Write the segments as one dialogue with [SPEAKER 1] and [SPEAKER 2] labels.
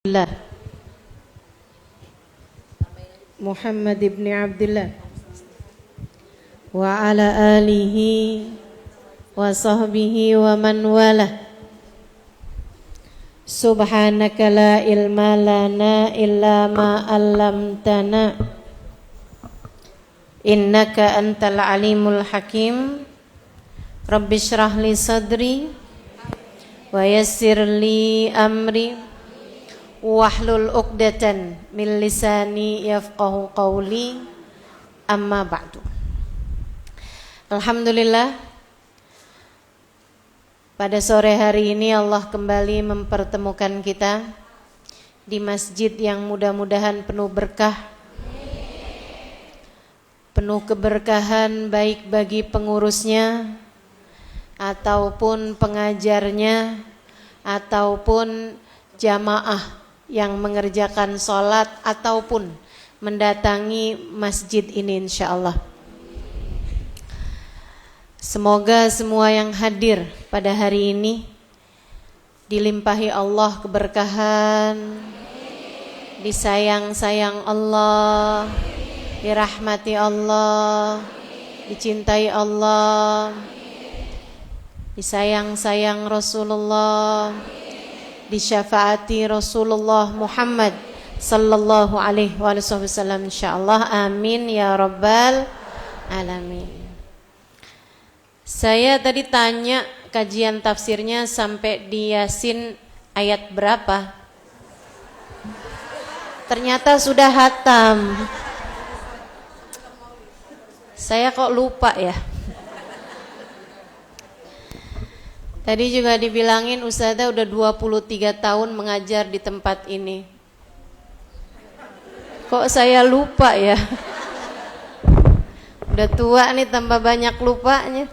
[SPEAKER 1] Abdullah Muhammad ibn Abdullah wa ala alihi wa sahbihi wa man walah. Subhanaka la ilma lana illa ma 'allamtana innaka antal alimul hakim. Rabbi shrah li sadri wa yassir li amri wahlul 'uqdatan min lisani yafqahu qawli. Amma ba'du. Alhamdulillah, pada sore hari ini Allah kembali mempertemukan kita di masjid yang mudah-mudahan penuh berkah, penuh keberkahan baik bagi pengurusnya ataupun pengajarnya ataupun jamaah yang mengerjakan sholat ataupun mendatangi masjid ini, insyaallah. Semoga semua yang hadir pada hari ini dilimpahi Allah keberkahan, disayang-sayang Allah, dirahmati Allah, dicintai Allah, disayang-sayang Rasulullah, disyafaati Rasulullah Muhammad sallallahu alaihi wasallam, insyaallah. Amin ya rabbal alamin. Saya tadi tanya kajian tafsirnya sampai di Yasin ayat berapa? Ternyata sudah hatam. Saya kok lupa ya. Tadi juga dibilangin Ustazah udah 23 tahun mengajar di tempat ini. Kok saya lupa ya? Udah tua nih, tambah banyak lupanya.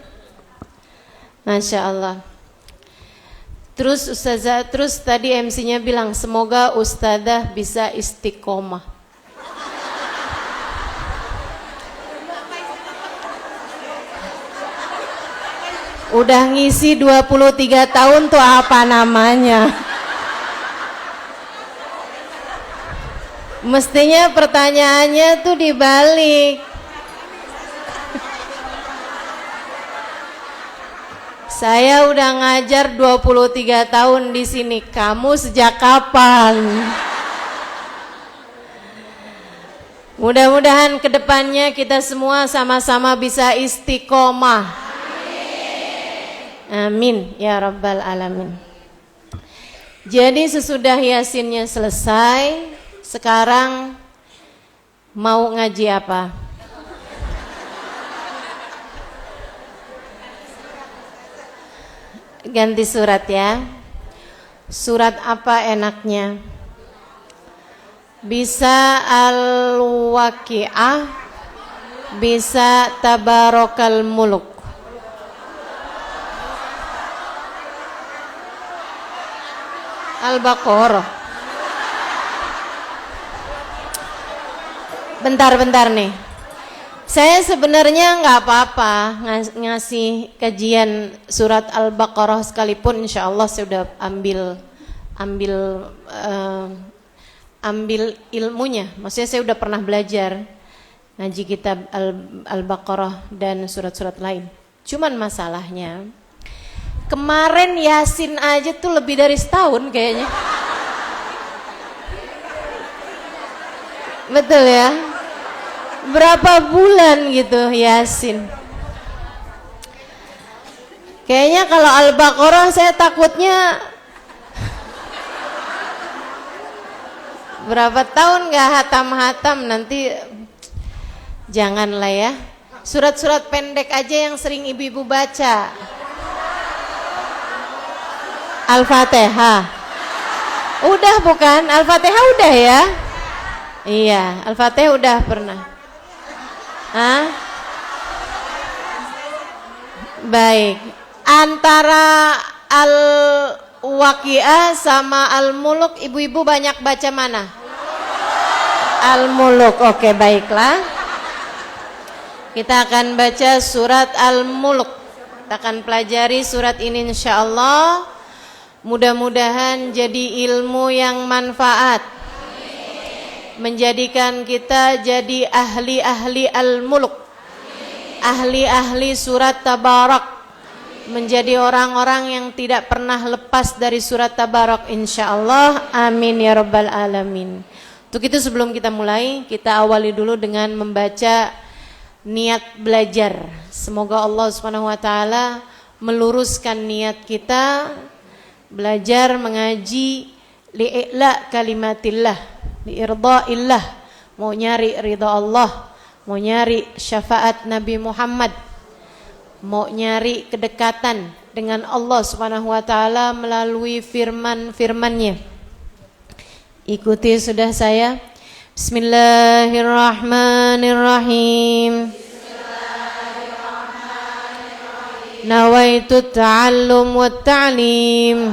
[SPEAKER 1] Masya Allah. Terus Ustazah, terus tadi MC-nya bilang semoga Ustazah bisa istiqomah. Udah ngisi 23 tahun tuh apa namanya? Mestinya pertanyaannya tuh dibalik. Saya udah ngajar 23 tahun di sini. Kamu sejak kapan? Mudah-mudahan kedepannya kita semua sama-sama bisa istiqomah. Amin ya rabbal alamin. Jadi sesudah Yasinnya selesai, sekarang mau ngaji apa? Ganti surat ya. Surat apa enaknya? Bisa Al-Waqi'ah, bisa Tabarakal Muluk. Al-Baqarah. Bentar nih. Saya sebenarnya nggak apa-apa ngasih kajian surat Al-Baqarah sekalipun. Insya Allah saya udah ambil ilmunya. Maksudnya saya udah pernah belajar ngaji kitab Al-Baqarah dan surat-surat lain. Cuman masalahnya kemarin Yasin aja tuh lebih dari setahun kayaknya. Betul ya? Berapa bulan gitu Yasin. Kayaknya kalau Al-Baqarah saya takutnya berapa tahun gak hatam-hatam nanti. Janganlah ya. Surat-surat pendek aja yang sering ibu-ibu baca. Al-Fatihah. Udah bukan? Al-Fatihah udah ya? Iya, Al-Fatihah udah pernah. Hah? Baik. Antara Al-Waqi'ah sama Al-Muluk, ibu-ibu banyak baca mana? Al-Muluk. Oke, baiklah. Kita akan baca surat Al-Muluk. Kita akan pelajari surat ini insyaallah. Mudah-mudahan jadi ilmu yang manfaat, menjadikan kita jadi ahli-ahli al-mulk, ahli-ahli surat Tabarak, menjadi orang-orang yang tidak pernah lepas dari surat Tabarak insyaallah. Amin ya rabbal alamin. Untuk itu sebelum kita mulai, kita awali dulu dengan membaca niat belajar. Semoga Allah Subhanahu wa taala meluruskan niat kita belajar mengaji li'ila kalimatillah, li'irda'illah, mau nyari ridha Allah, mau nyari syafaat Nabi Muhammad, mau nyari kedekatan dengan Allah Subhanahu wa taala melalui firman-firmannya. Ikuti sudah saya. Bismillahirrahmanirrahim. Nawaitu ta'allum wa ta'lim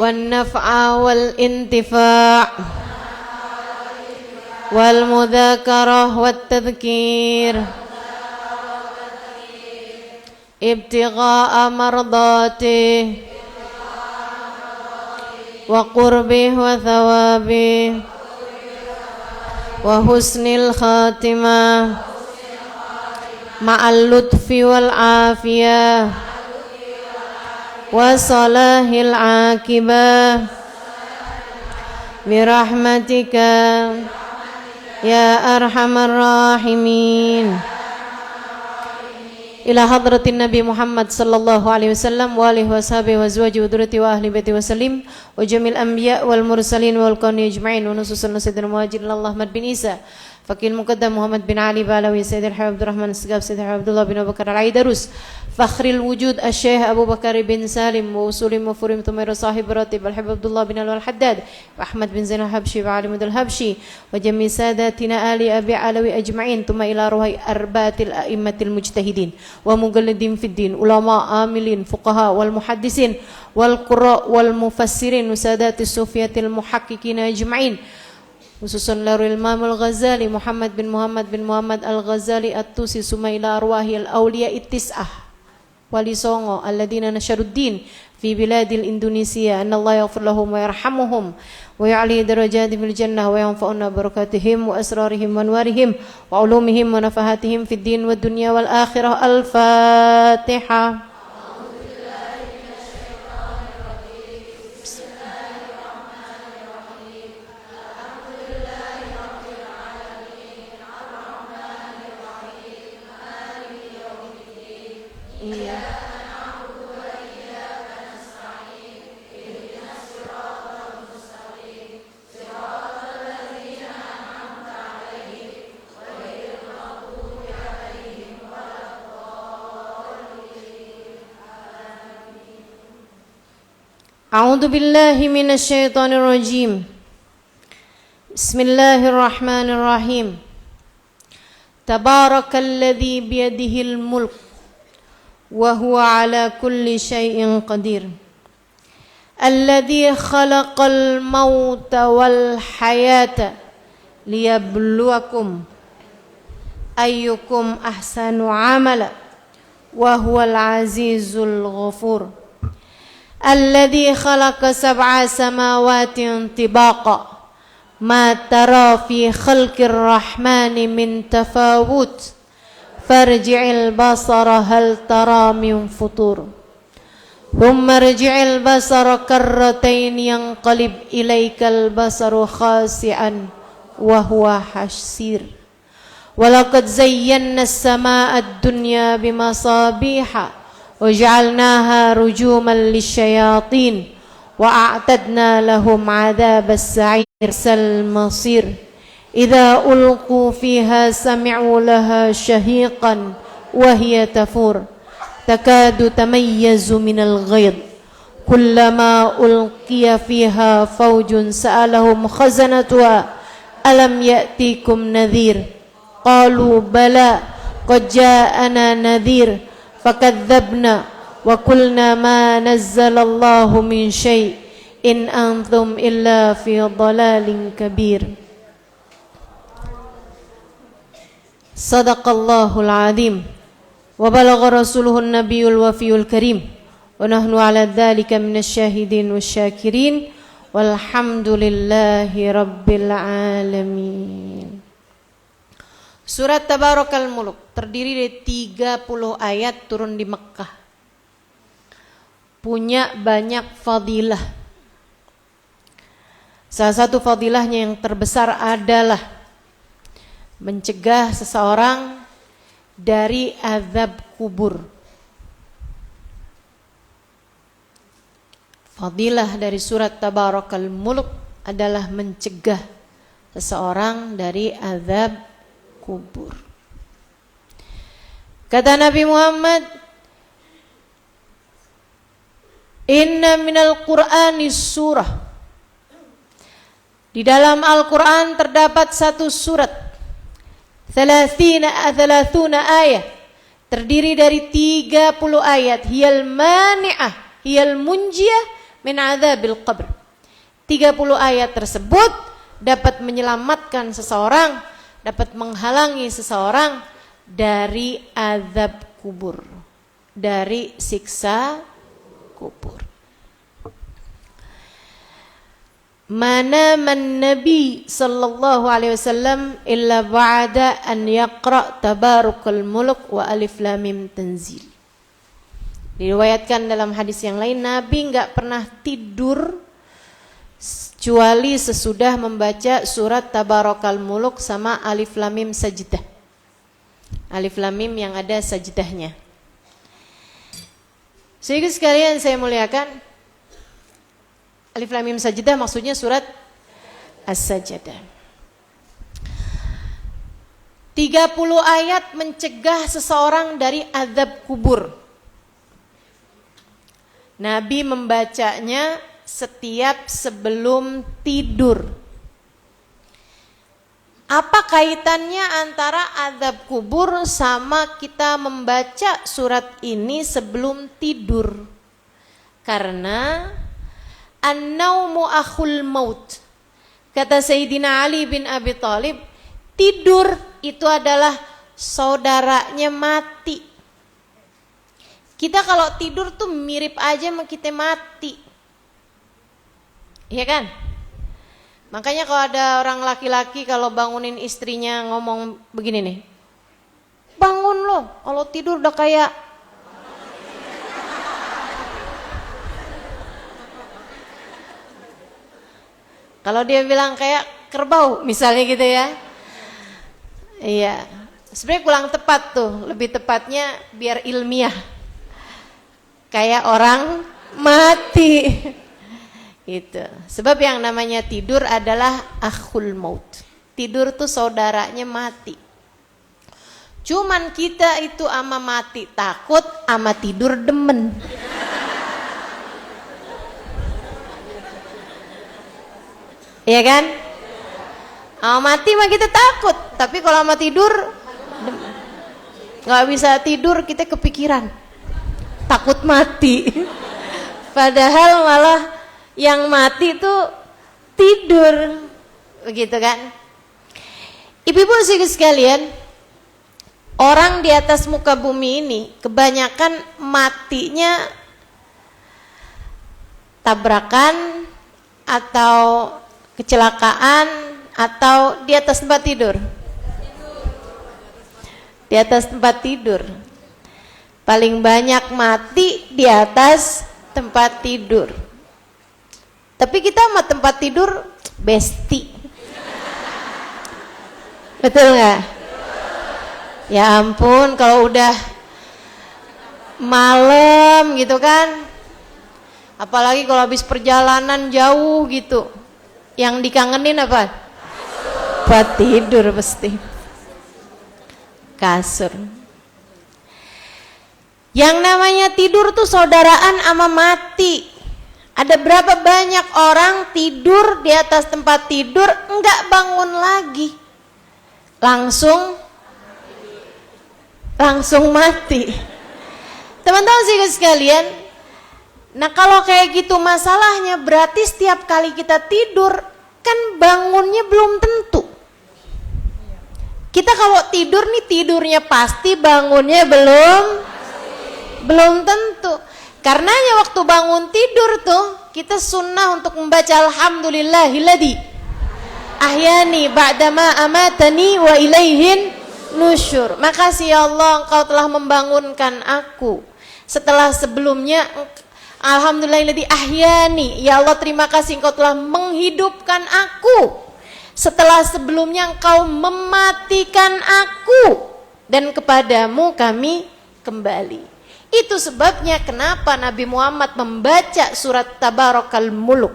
[SPEAKER 1] wan naf'a wal intifa' wal mudzakarah wat tadhkir ibtigha'a mardatih wa qurbih wa thawabih wa husnil khatimah ma'al lutfi wal afiyah wa salahil akibah birahmatika ya arhamar rahimin. Ila hadratin Nabi Muhammad sallallahu alaihi wasallam wa alihi washabihi wa azwajihi wa dzurriyyati wa ahli baiti wa sallim wa jamil anbiya wal mursalin wal qawmi ajma'in wa nususan sayyidina muhajirin Allah Ahmad bin Isa Fakil Muqaddam Muhammad bin Ali Balawi Sayyidil Habib Abdurrahman Segaf Sayyidil Abdullah bin Abu Bakar Al-Aidarus Fakhril Wujud Al-Syeikh Abu Bakar bin Salim wa usulim wa furim tumayra sahib ratib Al-Habib Abdullah bin Al-Haddad wa Ahmad bin Zainal Habshi wa Ali Mudal Habshi wa jami sadatina Ali Abi Alawi ajma'in tuma ila ruhai arbaatil a'immatil mujtahidin wa mugallidin fid din ulama amilin fuqaha wal muhaddisin wal qurra wal mufassirin usadatis sufiyatil muhaqqiqin ajma'in khususan larul Imam Al-Ghazali Muhammad bin Muhammad Al-Ghazali At-Tusi summa ila arwahil awliya ittis'ah wali songo alladina nasyaruddin fi biladil Indonesia anna Allah yaghfir lahum wa yarhamuhum wa ya'li darajatihim fil jannah wa yanfa'una barakatihim wa asrarihim wa anwarihim wa ulumihim wa nafahatihim fid din wad dunya wal akhirah. Al-Fatihah. A'udzu billahi minasy syaithanir rajim. Bismillahirrahmanirrahim. Tabarakalladzi biyadihil mulk wa huwa ala kulli syai'in qadir. Alladzi khalaqal mauta wal hayata liyabluwakum ayyukum ahsanu amala wa huwal azizul ghafur. Alladzi khalaqa sab'a samawati tibaqa ma tara fi khalqir rahmani min tafawut farji'il basara hal tara min futur thumma rji'il basara karratain yanqalib ilaikal basaru khasi'an wa huwa hasir walaqad zayyana as-samaa'a ad-dunya bimasabiha وجعلناها رجوما للشياطين وأعتدنا لهم عذاب السعير المصير إذا ألقوا فيها سمعوا لها شهيقا وهي تفور تكاد تميز من الغيظ كلما ألقي فيها فوج سألهم خزنتها ألم يأتيكم نذير قالوا بلى قد جاءنا نذير فكذبنا وقلنا ما نزل الله من شيء إن أنتم إلا في ضلال كبير. صدق الله العظيم وبلغ رسوله النبي الوفي الكريم wa nahnu 'ala dzalika minasyahidin wasyakirin walhamdulillahi rabbil alamin. Surat Tabarakal Muluk terdiri dari 30 ayat, turun di Mekkah. Punya banyak fadilah. Salah satu fadilahnya yang terbesar adalah mencegah seseorang dari azab kubur. Fadilah dari surat Tabarakal Muluk adalah mencegah seseorang dari azab kubur. Kata Nabi Muhammad, inna minal Qur'ani surah. Di dalam Al-Quran terdapat satu surat 30 ayat, terdiri dari 30 ayat. Hiyal mani'ah, hiyal munjiyah min adzabil qabr. 30 ayat tersebut dapat menyelamatkan seseorang, dapat menghalangi seseorang dari azab kubur, dari siksa kubur. Mana man Nabi sallallahu alaihi wasallam illa ba'da an yaqra Tabarakal Muluk wa Alif Lam Mim Tanzil. Diriwayatkan dalam hadis yang lain, Nabi enggak pernah tidur kecuali sesudah membaca surat Tabarakal Muluk sama Alif Lam Mim Sajdah. Alif Lam Mim yang ada sajdahnya. Sehingga sekalian saya muliakan, Alif Lam Mim Sajdah maksudnya surat As-Sajdah. 30 ayat mencegah seseorang dari azab kubur. Nabi membacanya setiap sebelum tidur. Apa kaitannya antara azab kubur sama kita membaca surat ini sebelum tidur? Karena an-naumu akhul maut. Kata Sayyidina Ali bin Abi Thalib, tidur itu adalah saudaranya mati. Kita kalau tidur tuh mirip aja sama kita mati. Iya kan? Makanya kalau ada orang laki-laki kalau bangunin istrinya ngomong begini nih, bangun loh, kalau tidur udah kayak kalau dia bilang kayak kerbau misalnya gitu ya. Iya. Sebenarnya kurang tepat tuh, lebih tepatnya biar ilmiah. Kayak orang mati. Gitu. Sebab yang namanya tidur adalah akhul maut. Tidur tuh saudaranya mati. Cuman kita itu ama mati takut, ama tidur demen. Iya kan? Sama mati mah kita takut, tapi kalau sama tidur nggak bisa tidur, kita kepikiran takut mati. Padahal malah yang mati itu tidur, begitu kan? Ibu-ibu sekalian, orang di atas muka bumi ini kebanyakan matinya tabrakan atau kecelakaan atau di atas tempat tidur. Di atas tempat tidur. Paling banyak mati di atas tempat tidur. Tapi kita sama tempat tidur besti. Betul nggak? Ya ampun, kalau udah malam gitu kan, apalagi kalau habis perjalanan jauh gitu, yang dikangenin apa? Buat tidur pasti. Kasur. Yang namanya tidur tuh saudaraan sama mati. Ada berapa banyak orang tidur di atas tempat tidur enggak bangun lagi, langsung mati. Teman-teman sekalian, nah kalau kayak gitu masalahnya, berarti setiap kali kita tidur kan bangunnya belum tentu. Kita kalau tidur nih tidurnya pasti, bangunnya belum tentu. Karenanya waktu bangun tidur tuh kita sunnah untuk membaca alhamdulillahilladzi ahyani ba'dama amatani wa ilaihin nusyur. Makasih ya Allah, Engkau telah membangunkan aku setelah sebelumnya. Alhamdulillahilladzi ahyani, ya Allah terima kasih Engkau telah menghidupkan aku setelah sebelumnya Engkau mematikan aku, dan kepadamu kami kembali. Itu sebabnya kenapa Nabi Muhammad membaca surat Tabarakal Muluk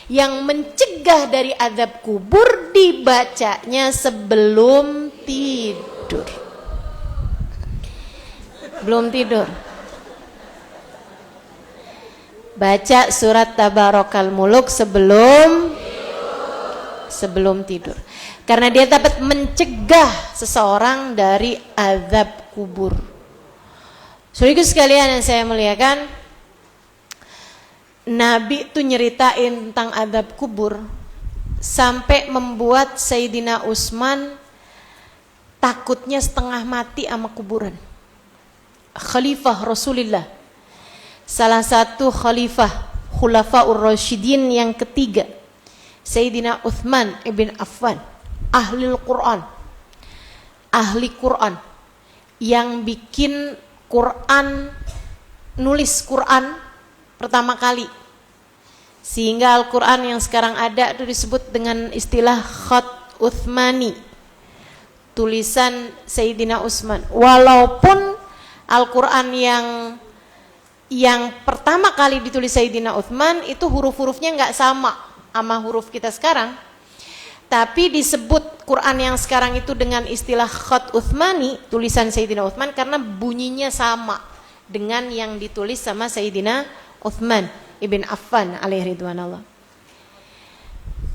[SPEAKER 1] yang mencegah dari azab kubur, dibacanya sebelum tidur. Belum tidur, baca surat Tabarakal Muluk sebelum tidur, karena dia dapat mencegah seseorang dari azab kubur. Saudara sekalian yang saya muliakan, Nabi itu nyeritain tentang azab kubur sampai membuat Sayyidina Utsman takutnya setengah mati sama kuburan. Khalifah Rasulullah, salah satu khalifah Khulafaur Rasyidin yang ketiga, Sayyidina Utsman ibn Affan, ahli Quran, yang bikin Quran, nulis Quran pertama kali, sehingga Al-Quran yang sekarang ada itu disebut dengan istilah Khat Utsmani, tulisan Sayyidina Utsman. Walaupun Al-Quran yang pertama kali ditulis Sayyidina Utsman itu huruf-hurufnya nggak sama huruf kita sekarang, tapi disebut Quran yang sekarang itu dengan istilah Khat Utsmani, tulisan Sayyidina Utsman, karena bunyinya sama dengan yang ditulis sama Sayyidina Utsman ibn Affan alaihi ridwanallah.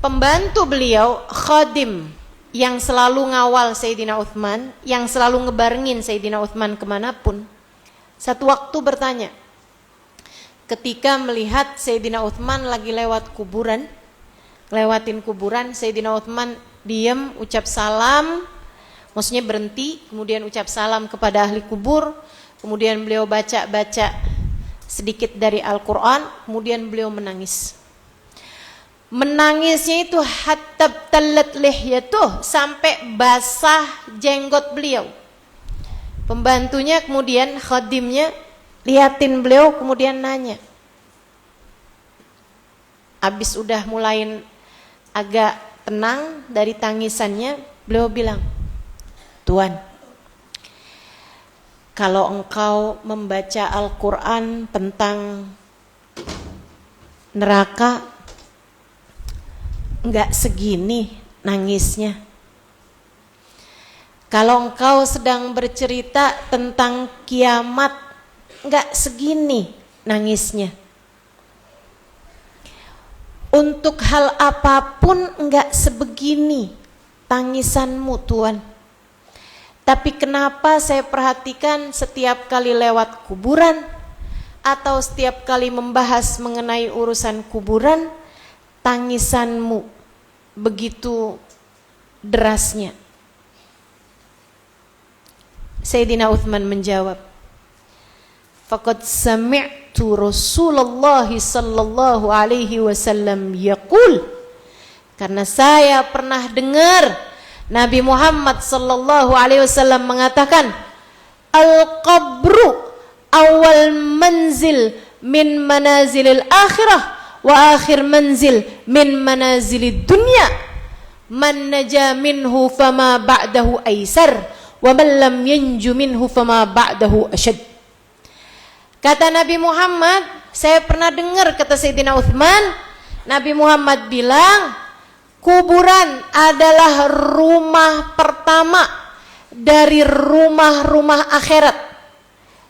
[SPEAKER 1] Pembantu beliau, khadim yang selalu ngawal Sayyidina Utsman, yang selalu ngebarengin Sayyidina Utsman kemanapun, satu waktu bertanya ketika melihat Sayyidina Utsman lagi lewatin kuburan, Sayyidina Utsman diam, ucap salam, maksudnya berhenti, kemudian ucap salam kepada ahli kubur, kemudian beliau baca sedikit dari Al-Quran, kemudian beliau menangis. Menangisnya itu hatta tallat lihyatuh, sampai basah jenggot beliau. Pembantunya kemudian, khadimnya liatin beliau, kemudian nanya, habis udah mulai agak tenang dari tangisannya, beliau bilang, Tuan, kalau engkau membaca Al-Quran tentang neraka, enggak segini nangisnya. Kalau engkau sedang bercerita tentang kiamat, enggak segini nangisnya. Untuk hal apapun enggak sebegini tangisanmu, Tuan. Tapi kenapa saya perhatikan setiap kali lewat kuburan atau setiap kali membahas mengenai urusan kuburan, tangisanmu begitu derasnya? Sayyidina Utsman menjawab, faqad sami'tu Rasulullah sallallahu alaihi wasallam yaqul, karena saya pernah dengar Nabi Muhammad sallallahu alaihi wasallam mengatakan, al-qabru awal manzil min manazilil akhirah wa akhir manzil min manazilid dunya, man naja minhu fama ba'dahu aisar wa man lam yanju minhu fama ba'dahu ashad. Kata Nabi Muhammad, saya pernah dengar, kata Sayyidina Utsman, Nabi Muhammad bilang, kuburan adalah rumah pertama dari rumah-rumah akhirat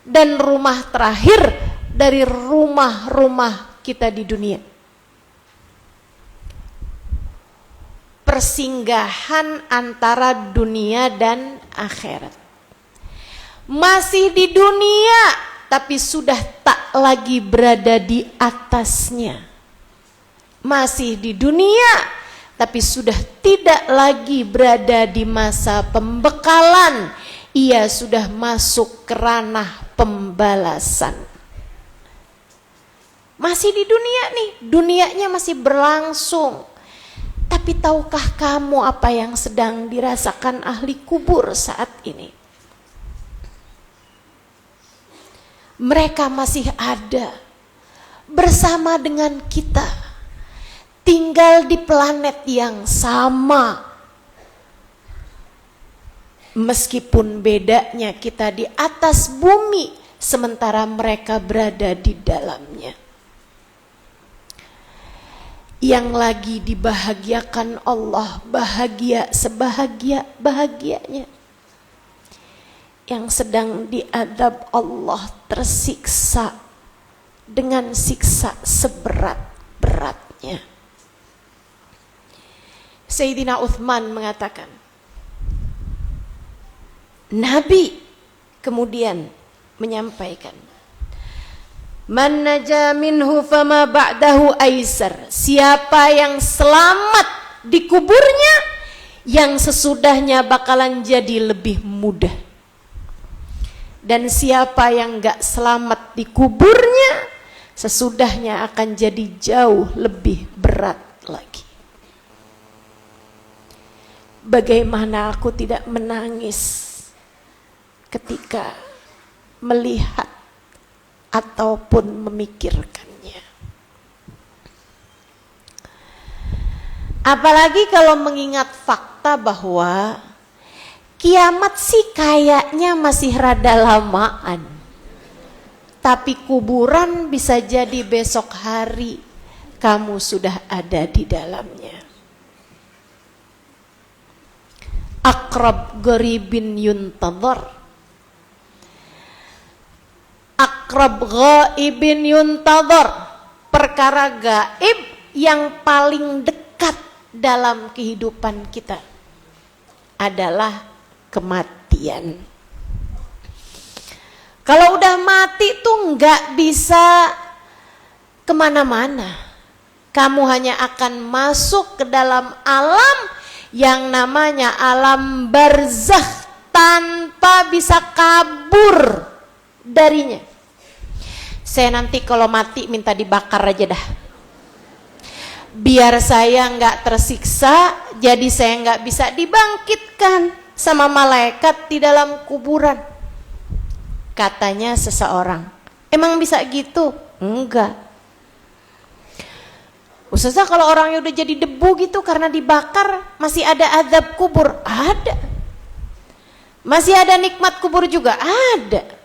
[SPEAKER 1] dan rumah terakhir dari rumah-rumah kita di dunia. Persinggahan antara dunia dan akhirat. Masih di dunia tapi sudah tak lagi berada di atasnya. Masih di dunia tapi sudah tidak lagi berada di masa pembekalan. Ia sudah masuk ke ranah pembalasan. Masih di dunia nih, dunianya masih berlangsung. Tapi tahukah kamu apa yang sedang dirasakan ahli kubur saat ini? Mereka masih ada bersama dengan kita, tinggal di planet yang sama. Meskipun bedanya kita di atas bumi, sementara mereka berada di dalamnya. Yang lagi dibahagiakan Allah, bahagia sebahagia-bahagianya. Yang sedang diadab Allah, tersiksa dengan siksa seberat-beratnya. Sayyidina Uthman mengatakan, Nabi kemudian menyampaikan, Man naja minhu fama ba'dahu aisar. Siapa yang selamat di kuburnya, yang sesudahnya bakalan jadi lebih mudah. Dan siapa yang gak selamat di kuburnya, sesudahnya akan jadi jauh lebih berat lagi. Bagaimana aku tidak menangis ketika melihat ataupun memikirkannya. Apalagi kalau mengingat fakta bahwa kiamat sih kayaknya masih rada lamaan. Tapi kuburan bisa jadi besok hari kamu sudah ada di dalamnya. Aqrab gharibin yuntadhar. Aqrab ghaibin yuntadhar. Perkara gaib yang paling dekat dalam kehidupan kita adalah kematian. Kalau udah mati tuh nggak bisa kemana-mana. Kamu hanya akan masuk ke dalam alam yang namanya alam barzakh tanpa bisa kabur darinya. Saya nanti kalau mati minta dibakar aja dah. Biar saya nggak tersiksa, jadi saya nggak bisa dibangkitkan sama malaikat di dalam kuburan. Katanya seseorang, emang bisa gitu? Enggak. Ustazah, kalau orangnya udah jadi debu gitu karena dibakar, masih ada azab kubur? Ada. Masih ada nikmat kubur juga? Ada.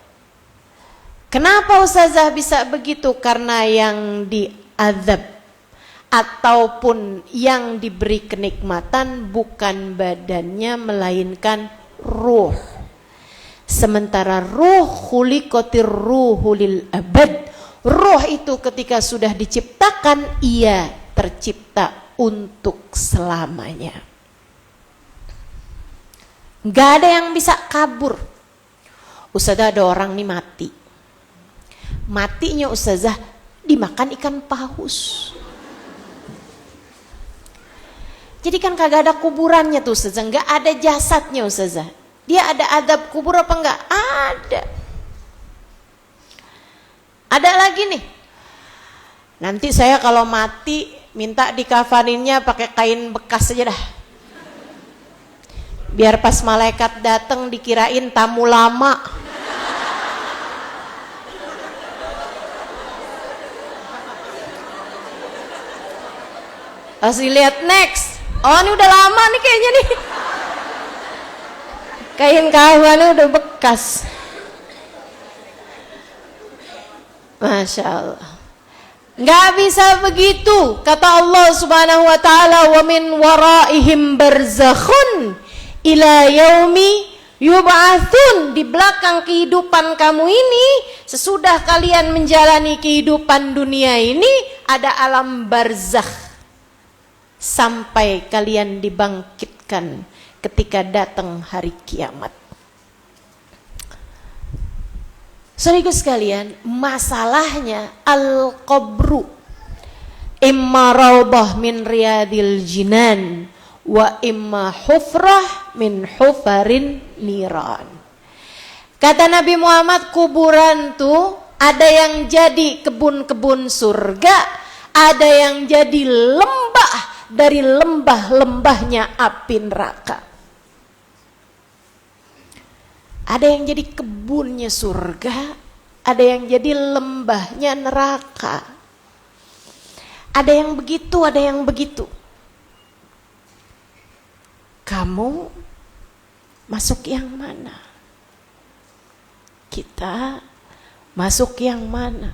[SPEAKER 1] Kenapa Ustazah bisa begitu? Karena yang diazab ataupun yang diberi kenikmatan bukan badannya melainkan ruh. Sementara ruh khuliqatir ruhu lil abad. Ruh itu ketika sudah diciptakan, ia tercipta untuk selamanya. Gak ada yang bisa kabur. Ustazah, ada orang nih mati. Matinya Ustazah dimakan ikan paus. Jadi kan kagak ada kuburannya tuh Ustazah, gak ada jasadnya Ustazah. Dia ada adab kubur apa enggak? Ada. Ada lagi nih. Nanti saya kalau mati minta dikafaninnya pakai kain bekas aja dah. Biar pas malaikat datang dikirain tamu lama. Pas dilihat next. Oh, ini udah lama nih kayaknya nih. Kain kafannya udah bekas. Masya Allah. Nggak bisa begitu. Kata Allah Subhanahu wa ta'ala, wa min waraihim barzakhun ila yaumi yub'atsun. Di belakang kehidupan kamu ini, sesudah kalian menjalani kehidupan dunia ini, ada alam barzakh sampai kalian dibangkitkan ketika datang hari kiamat. Saudaraku sekalian, masalahnya al-qabru imma raubah min riyadil jinan wa imma hufrah min hufarin niran. Kata Nabi Muhammad, kuburan tuh Ada yang jadi kebun-kebun surga, ada yang jadi lembah dari lembah-lembahnya api neraka. Ada yang jadi kebunnya surga, ada yang jadi lembahnya neraka. Ada yang begitu, ada yang begitu. Kamu masuk yang mana? Kita masuk yang mana?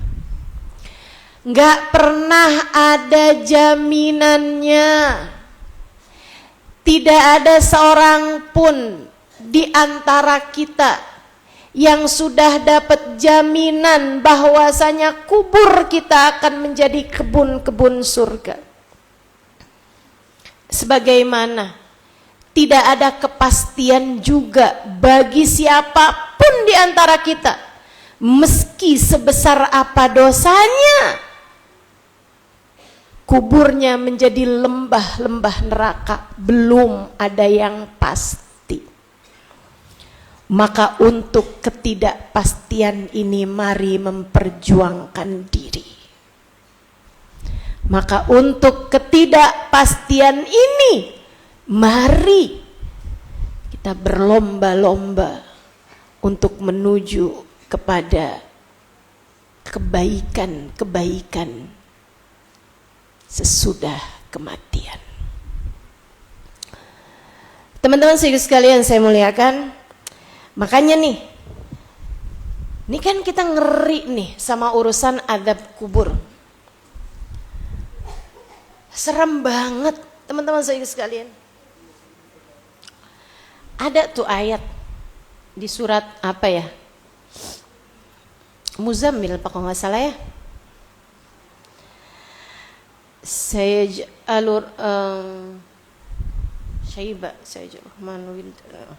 [SPEAKER 1] Nggak pernah ada jaminannya. Tidak ada seorang pun di antara kita yang sudah dapat jaminan bahwasanya kubur kita akan menjadi kebun-kebun surga. Sebagaimana tidak ada kepastian juga bagi siapapun di antara kita, meski sebesar apa dosanya, kuburnya menjadi lembah-lembah neraka, belum ada yang pasti. Maka untuk ketidakpastian ini mari memperjuangkan diri. Maka untuk ketidakpastian ini mari kita berlomba-lomba untuk menuju kepada kebaikan-kebaikan sesudah kematian. Teman-teman sekalian saya muliakan, makanya nih, ini kan kita ngeri nih sama urusan adab kubur. Serem banget teman-teman sekalian. Ada tuh ayat di surat apa ya? Muzammil apa kalau nggak salah ya? Sayaj'alur Syaiba Sayaj'alur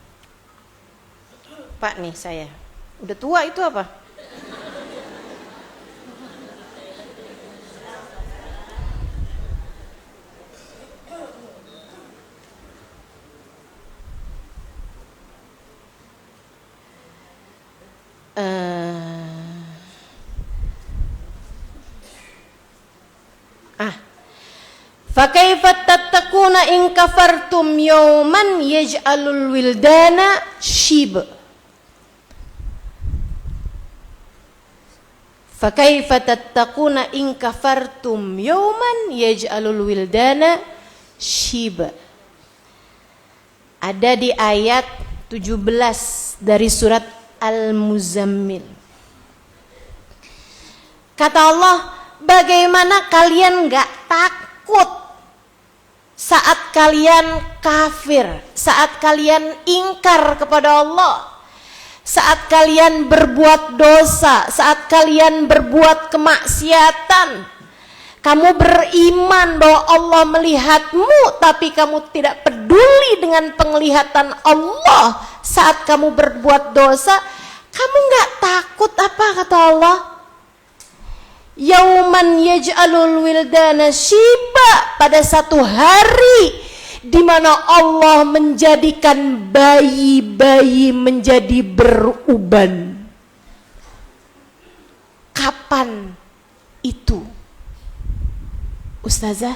[SPEAKER 1] Pak nih saya udah tua itu apa? Fakaifa tattaquna in kafartum yawman yaj'alul wildana shib. Fakaifa tattaquna in kafartum yawman yaj'alul wildana shib. Ada di ayat 17 dari surat Al-Muzammil. Kata Allah, bagaimana kalian gak takut saat kalian kafir, saat kalian ingkar kepada Allah, saat kalian berbuat dosa, saat kalian berbuat kemaksiatan. Kamu beriman bahwa Allah melihatmu, tapi kamu tidak peduli dengan penglihatan Allah saat kamu berbuat dosa. Kamu gak takut apa kata Allah? Yauman yaj'alul wildana shiba, pada satu hari di mana Allah menjadikan bayi-bayi menjadi beruban. Kapan itu? Ustazah,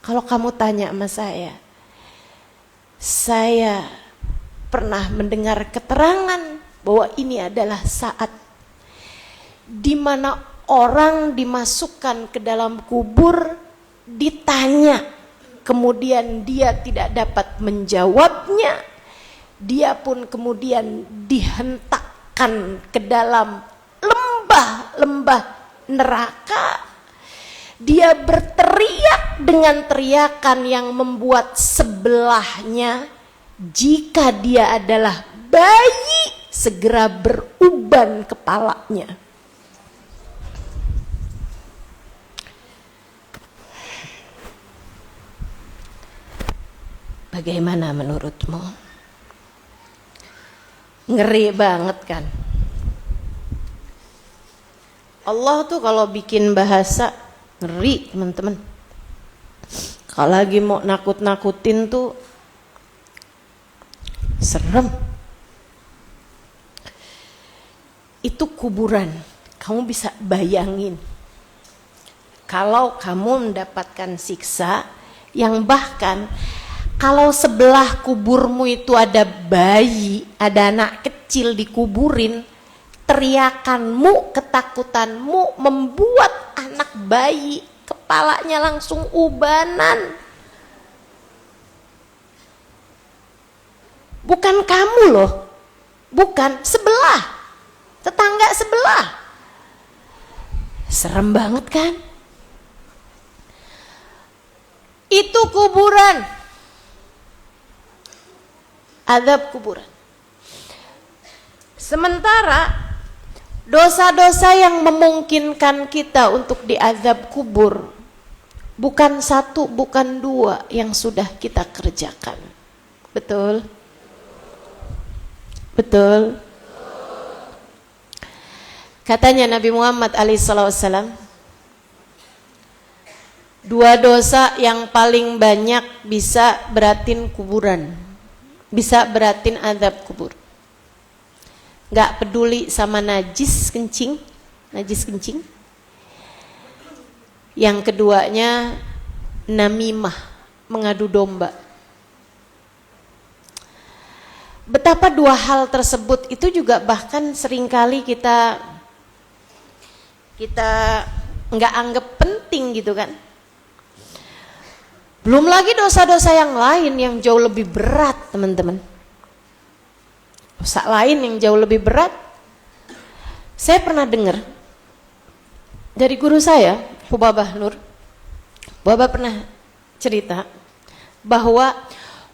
[SPEAKER 1] kalau kamu tanya sama saya pernah mendengar keterangan bahwa ini adalah saat di mana orang dimasukkan ke dalam kubur, ditanya, kemudian dia tidak dapat menjawabnya. Dia pun kemudian dihentakkan ke dalam lembah-lembah neraka. Dia berteriak dengan teriakan yang membuat sebelahnya, jika dia adalah bayi, segera beruban kepalanya. Bagaimana menurutmu? Ngeri banget kan? Allah tuh kalau bikin bahasa ngeri teman-teman. Kalau lagi mau nakut-nakutin tuh serem. Itu kuburan. Kamu bisa bayangin kalau kamu mendapatkan siksa yang bahkan kalau sebelah kuburmu itu ada bayi, ada anak kecil dikuburin, teriakanmu, ketakutanmu membuat anak bayi kepalanya langsung ubanan. Bukan kamu loh, bukan, sebelah, tetangga sebelah. Serem banget kan? Itu kuburan, azab kuburan. Sementara dosa-dosa yang memungkinkan kita untuk diazab kubur bukan satu, bukan dua yang sudah kita kerjakan. Betul? Betul? Katanya Nabi Muhammad SAW, dua dosa yang paling banyak bisa beratin kuburan, bisa beratin azab kubur. Gak peduli sama najis kencing. Yang keduanya namimah, mengadu domba. Betapa dua hal tersebut itu juga bahkan seringkali kita nggak anggap penting gitu kan. Belum lagi dosa-dosa yang lain yang jauh lebih berat, teman-teman. Dosa lain yang jauh lebih berat. Saya pernah dengar dari guru saya, Hubabah Nur. Hubabah pernah cerita bahwa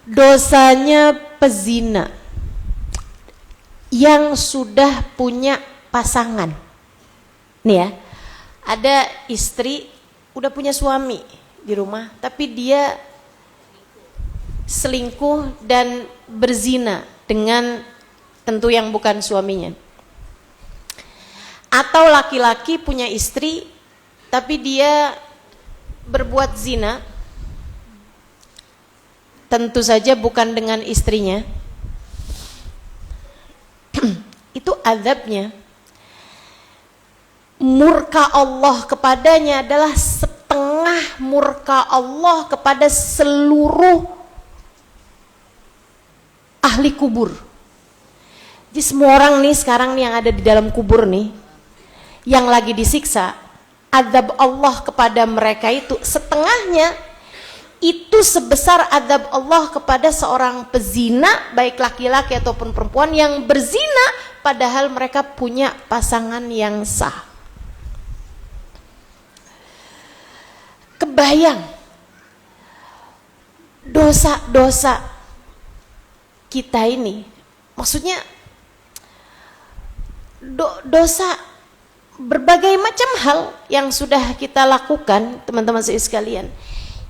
[SPEAKER 1] dosanya pezina yang sudah punya pasangan. Nih ya, ada istri udah punya suami di rumah, tapi dia selingkuh dan berzina dengan tentu yang bukan suaminya. Atau laki-laki punya istri, tapi dia berbuat zina, tentu saja bukan dengan istrinya. Itu azabnya. Murka Allah kepadanya adalah setengah murka Allah kepada seluruh ahli kubur. Jadi semua orang nih sekarang nih yang ada di dalam kubur nih, yang lagi disiksa, azab Allah kepada mereka itu setengahnya itu sebesar azab Allah kepada seorang pezina, baik laki-laki ataupun perempuan yang berzina padahal mereka punya pasangan yang sah. Kebayang dosa-dosa kita ini, maksudnya dosa berbagai macam hal yang sudah kita lakukan, teman-teman sekalian.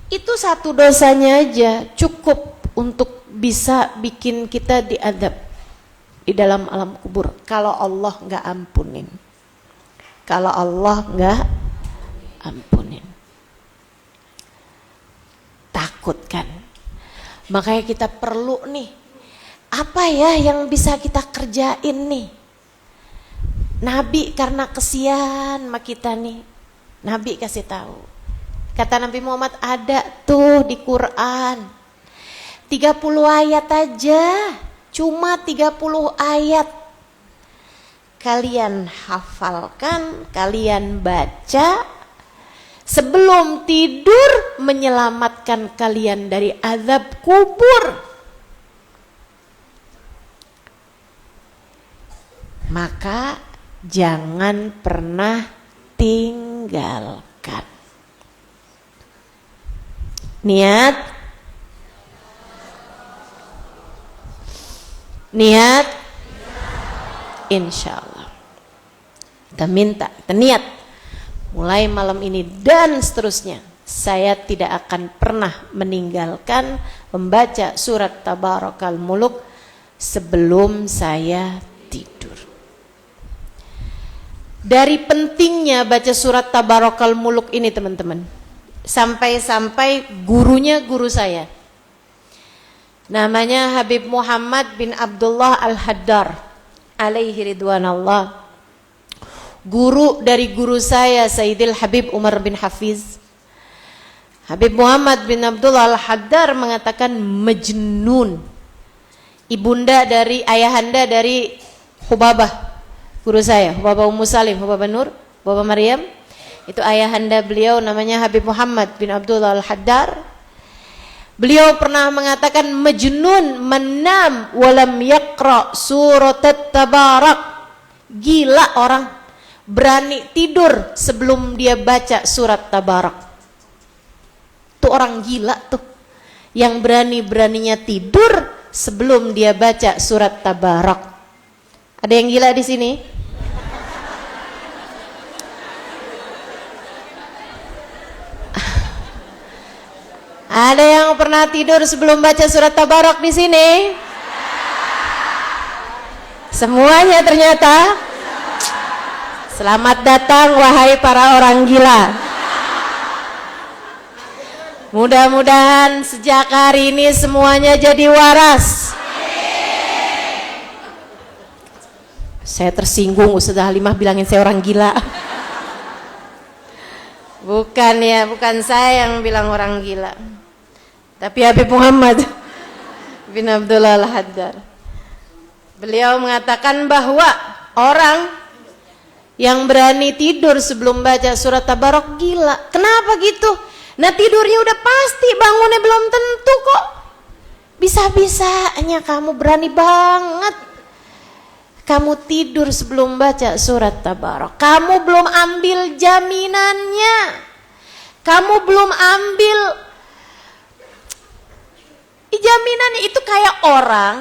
[SPEAKER 1] Itu satu dosanya aja cukup untuk bisa bikin kita diazab di dalam alam kubur kalau Allah nggak ampunin. Kalau Allah nggak ampunin. Takut kan? Makanya kita perlu nih, apa ya yang bisa kita kerjain nih? Nabi karena kesian sama kita nih, Nabi kasih tahu. Kata Nabi Muhammad, ada tuh di Quran 30 ayat aja, cuma 30 ayat. Kalian hafalkan, kalian baca sebelum tidur, menyelamatkan kalian dari azab kubur. Maka jangan pernah tinggalkan. Niat insya Allah. Kita minta, kita niat mulai malam ini dan seterusnya, saya tidak akan pernah meninggalkan membaca surat Tabarakal Muluk sebelum saya tidur. Dari pentingnya baca surat Tabarakal Muluk ini, teman-teman, sampai-sampai gurunya guru saya, namanya Habib Muhammad bin Abdullah Al-Haddar alaihi ridwanallah, guru dari guru saya Sayyidil Habib Umar bin Hafiz. Habib Muhammad bin Abdullah Al-Haddar mengatakan majnun. Ibunda dari ayahanda dari Hubabah, guru saya, Hubabah Ummu Salim, Hubabah Nur, Hubabah Maryam. Itu ayahanda beliau namanya Habib Muhammad bin Abdullah Al-Haddar. Beliau pernah mengatakan majnun manam walam yaqra surat Tabarak. Gila orang berani tidur sebelum dia baca surat Tabarak. Tuh orang gila tuh yang berani-beraninya tidur sebelum dia baca surat Tabarak. Ada yang gila di sini? Ada yang pernah tidur sebelum baca surat Tabarak di sini? Semuanya ternyata. Selamat datang wahai para orang gila. Mudah-mudahan sejak hari ini semuanya jadi waras. Saya tersinggung Ustazah Halimah bilangin saya orang gila. Bukan ya, bukan saya yang bilang orang gila. Tapi Habib Muhammad bin Abdullah Al-Haddar. Beliau mengatakan bahwa orang yang berani tidur sebelum baca surat Tabarak gila. Kenapa gitu? Nah tidurnya udah pasti, bangunnya belum tentu kok. Bisa-bisanya kamu berani banget kamu tidur sebelum baca surat Tabarak. Kamu belum ambil jaminannya. Kamu belum ambil jaminannya. Itu kayak orang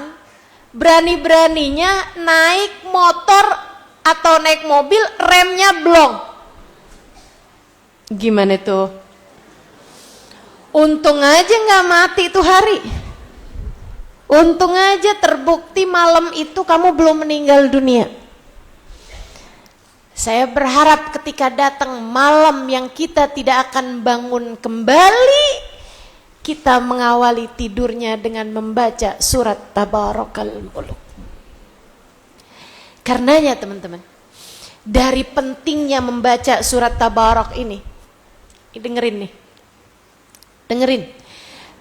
[SPEAKER 1] berani-beraninya naik motor atau naik mobil remnya blong. Gimana tuh? Untung aja gak mati itu hari. Untung aja terbukti malam itu kamu belum meninggal dunia. Saya berharap ketika datang malam yang kita tidak akan bangun kembali, kita mengawali tidurnya dengan membaca surat Tabarakal Muluk. Karenanya teman-teman, dari pentingnya membaca surat Tabarak ini dengerin nih. Dengerin,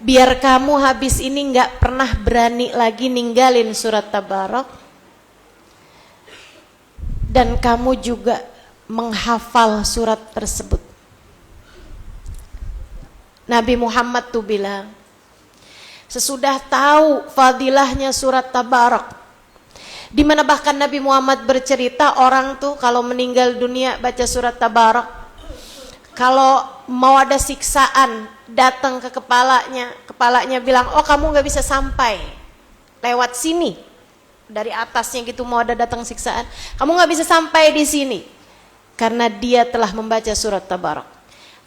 [SPEAKER 1] biar kamu habis ini gak pernah berani lagi ninggalin surat Tabarak. Dan kamu juga menghafal surat tersebut. Nabi Muhammad tuh bilang, sesudah tahu fadilahnya surat Tabarak, di mana bahkan Nabi Muhammad bercerita orang tuh kalau meninggal dunia baca surat Tabarak, kalau mau ada siksaan datang ke kepalanya bilang, oh kamu gak bisa sampai lewat sini, dari atasnya gitu mau ada datang siksaan, kamu gak bisa sampai di sini karena dia telah membaca surat Tabarak.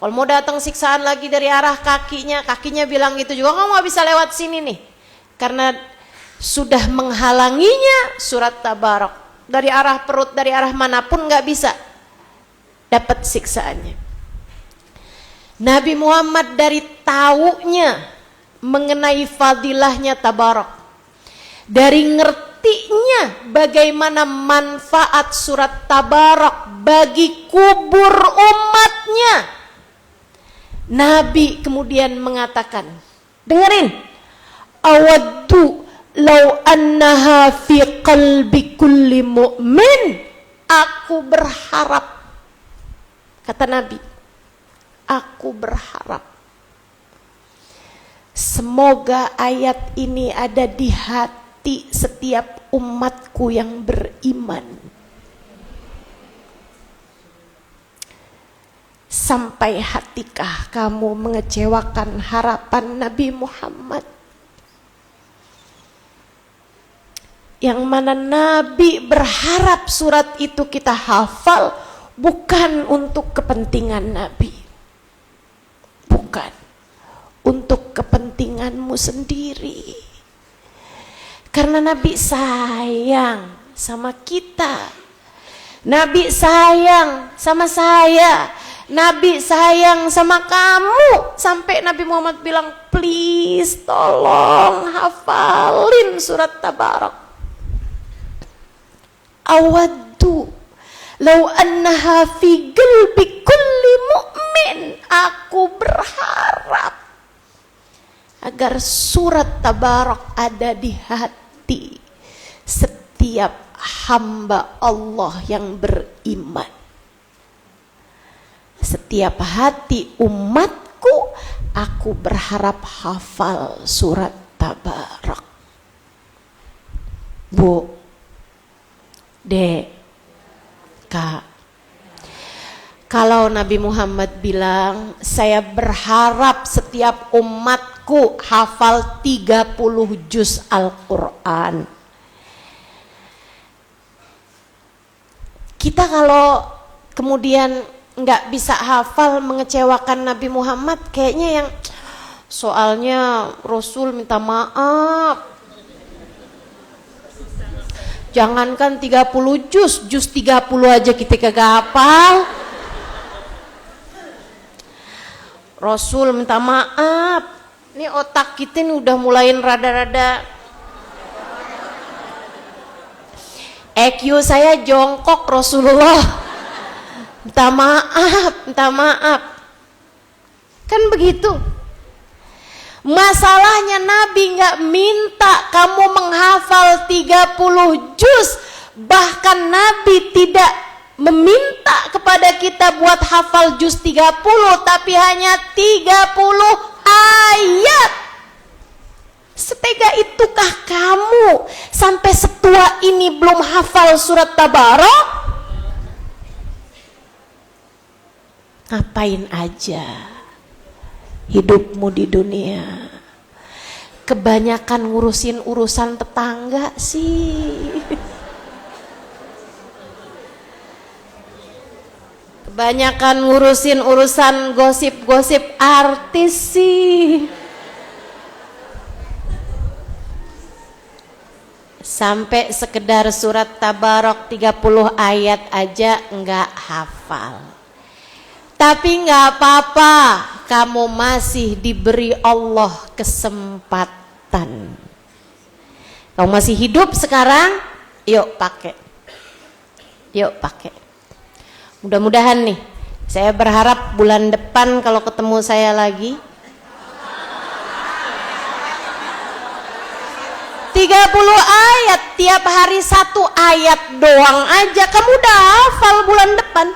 [SPEAKER 1] Kalau mau datang siksaan lagi dari arah kakinya bilang gitu juga, kamu gak bisa lewat sini nih karena sudah menghalanginya surat Tabarak. Dari arah perut, dari arah manapun gak bisa dapat siksaannya. Nabi Muhammad dari taunya mengenai fadilahnya Tabarak, dari ngertinya bagaimana manfaat surat Tabarak bagi kubur umatnya, Nabi kemudian mengatakan, dengerin, awaddu law annaha fi qalbi kulli mu'min. Aku berharap, kata Nabi, aku berharap semoga ayat ini ada di hati setiap umatku yang beriman. Sampai hatikah kamu mengecewakan harapan Nabi Muhammad? Yang mana Nabi berharap surat itu kita hafal bukan untuk kepentingan Nabi, bukan untuk kepentinganmu sendiri, karena Nabi sayang sama kita, Nabi sayang sama saya, Nabi sayang sama kamu. Sampai Nabi Muhammad bilang, please tolong hafalin surat Tabarak. Awaddu Lau annaha fi qalbi kulli mu'min, aku berharap agar surat Tabarak ada di hati setiap hamba Allah yang beriman. Setiap hati umatku, aku berharap hafal surat Tabarak. Bu, Dek, Kak, kalau Nabi Muhammad bilang, saya berharap setiap umatku hafal 30 juz Al-Quran. Kita kalau kemudian nggak bisa hafal, mengecewakan Nabi Muhammad, kayaknya yang soalnya Rasul minta maaf. Jangankan 30 juz 30 aja kita kagak hafal. Rasul minta maaf. Ini otak kita nih udah mulain rada-rada. EQ saya jongkok Rasulullah. Minta maaf. Kan begitu. Masalahnya Nabi nggak minta kamu menghafal 30 juz. Bahkan Nabi tidak meminta kepada kita buat hafal juz 30, tapi hanya 30 ayat. Setega itukah kamu sampai setua ini belum hafal surat Tabarak? Ngapain aja hidupmu di dunia? Kebanyakan ngurusin urusan tetangga sih. Kebanyakan ngurusin urusan gosip-gosip artis sih. Sampai sekedar surat Tabarak 30 ayat aja enggak hafal. Tapi enggak apa-apa, kamu masih diberi Allah kesempatan. Kamu masih hidup sekarang, yuk pakai. Mudah-mudahan nih, saya berharap bulan depan kalau ketemu saya lagi 30 ayat, tiap hari 1 ayat doang aja, kamu udah hafal bulan depan.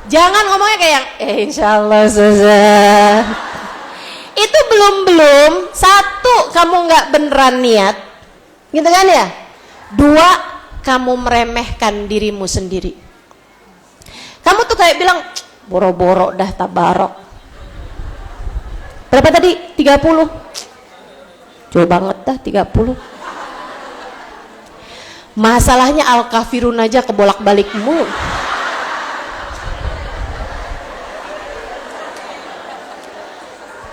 [SPEAKER 1] Jangan ngomongnya kayak insyaallah susah. Itu belum. 1, kamu nggak beneran niat, gitu kan ya. 2, kamu meremehkan dirimu sendiri. Kamu tuh kayak bilang boro-boro dah Tabarak. Berapa tadi? 30. Jauh banget dah 30. Masalahnya Al-Kafirun aja kebolak-balikmu.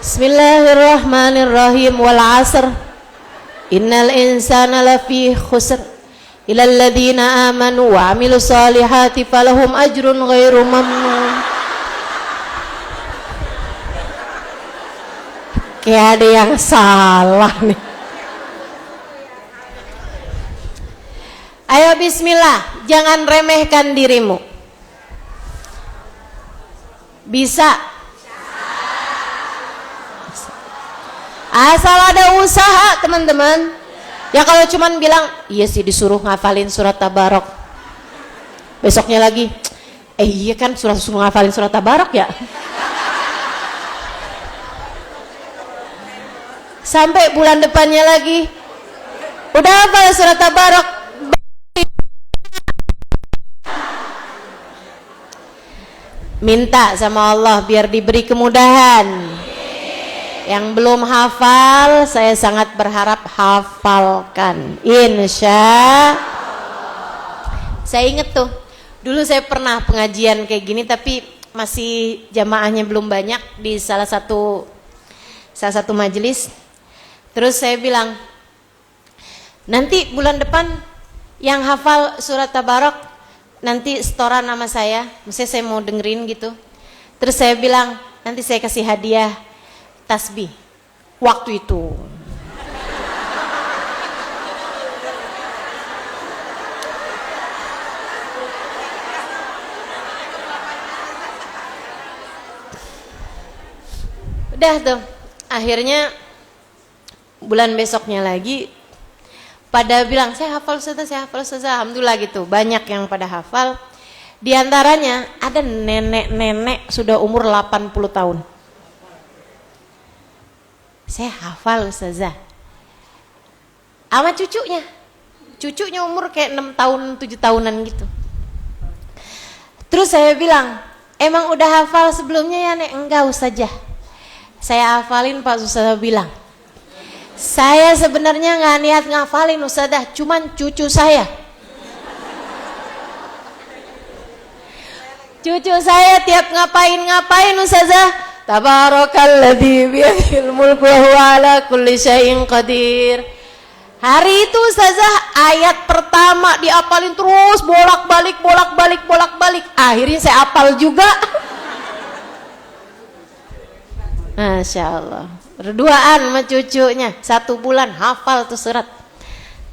[SPEAKER 1] Bismillahirrahmanirrahim. Wal 'asr innal insana lafi khusr illal ladzina amanu wa 'amilus solihati falahum ajrun ghairu mamnun. Kayak ada yang salah nih. Ayo bismillah, jangan remehkan dirimu. Bisa. Asal ada usaha teman-teman. Ya kalau cuman bilang iya sih disuruh ngafalin surat Tabarak, besoknya lagi iya kan suruh ngafalin surat Tabarak ya, sampai bulan depannya lagi udah hafal surat Tabarak. Minta sama Allah biar diberi kemudahan. Yang belum hafal, saya sangat berharap hafalkan, insya. Saya inget tuh, dulu saya pernah pengajian kayak gini, tapi masih jamaahnya belum banyak di salah satu majelis. Terus saya bilang, nanti bulan depan yang hafal surat Tabarak nanti setoran nama saya, maksudnya saya mau dengerin gitu. Terus saya bilang, nanti saya kasih hadiah tasbih. Waktu itu Udah tuh, akhirnya bulan besoknya lagi pada bilang, saya hafal Ustazah, saya hafal Ustazah. Alhamdulillah gitu, banyak yang pada hafal. Di antaranya ada nenek-nenek sudah umur 80 tahun. Saya hafal Ustazah. Sama cucunya umur kayak 6 tahun, 7 tahunan gitu. Terus saya bilang, emang udah hafal sebelumnya ya Nek? Enggak Ustazah, saya hafalin Pak. Ustazah bilang, saya sebenarnya nggak niat ngafalin Ustazah, cuman cucu saya tiap ngapain Ustazah, tabarakalladzi biyadihil mulku wa huwa ala kulli syai'in qadir. Hari itu Ustazah ayat pertama diapalin terus, bolak-balik. Akhirnya saya apal juga. Masya Allah. Berduaan sama cucunya, 1 bulan hafal tuh surat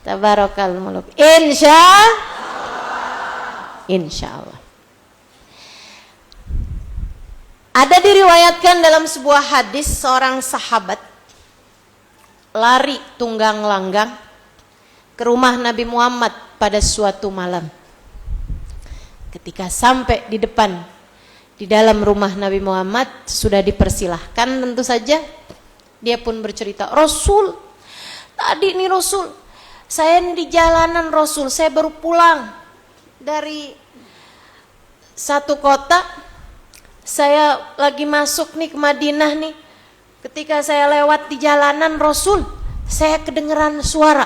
[SPEAKER 1] Tabarakal Muluk. Insya Allah. Ada diriwayatkan dalam sebuah hadis, seorang sahabat lari tunggang langgang ke rumah Nabi Muhammad pada suatu malam. Ketika sampai di dalam rumah Nabi Muhammad, sudah dipersilahkan tentu saja. Dia pun bercerita, Rasul, tadi nih Rasul, saya di jalanan Rasul, saya baru pulang dari satu kota, saya lagi masuk nih ke Madinah nih. Ketika saya lewat di jalanan Rasul, saya kedengeran suara.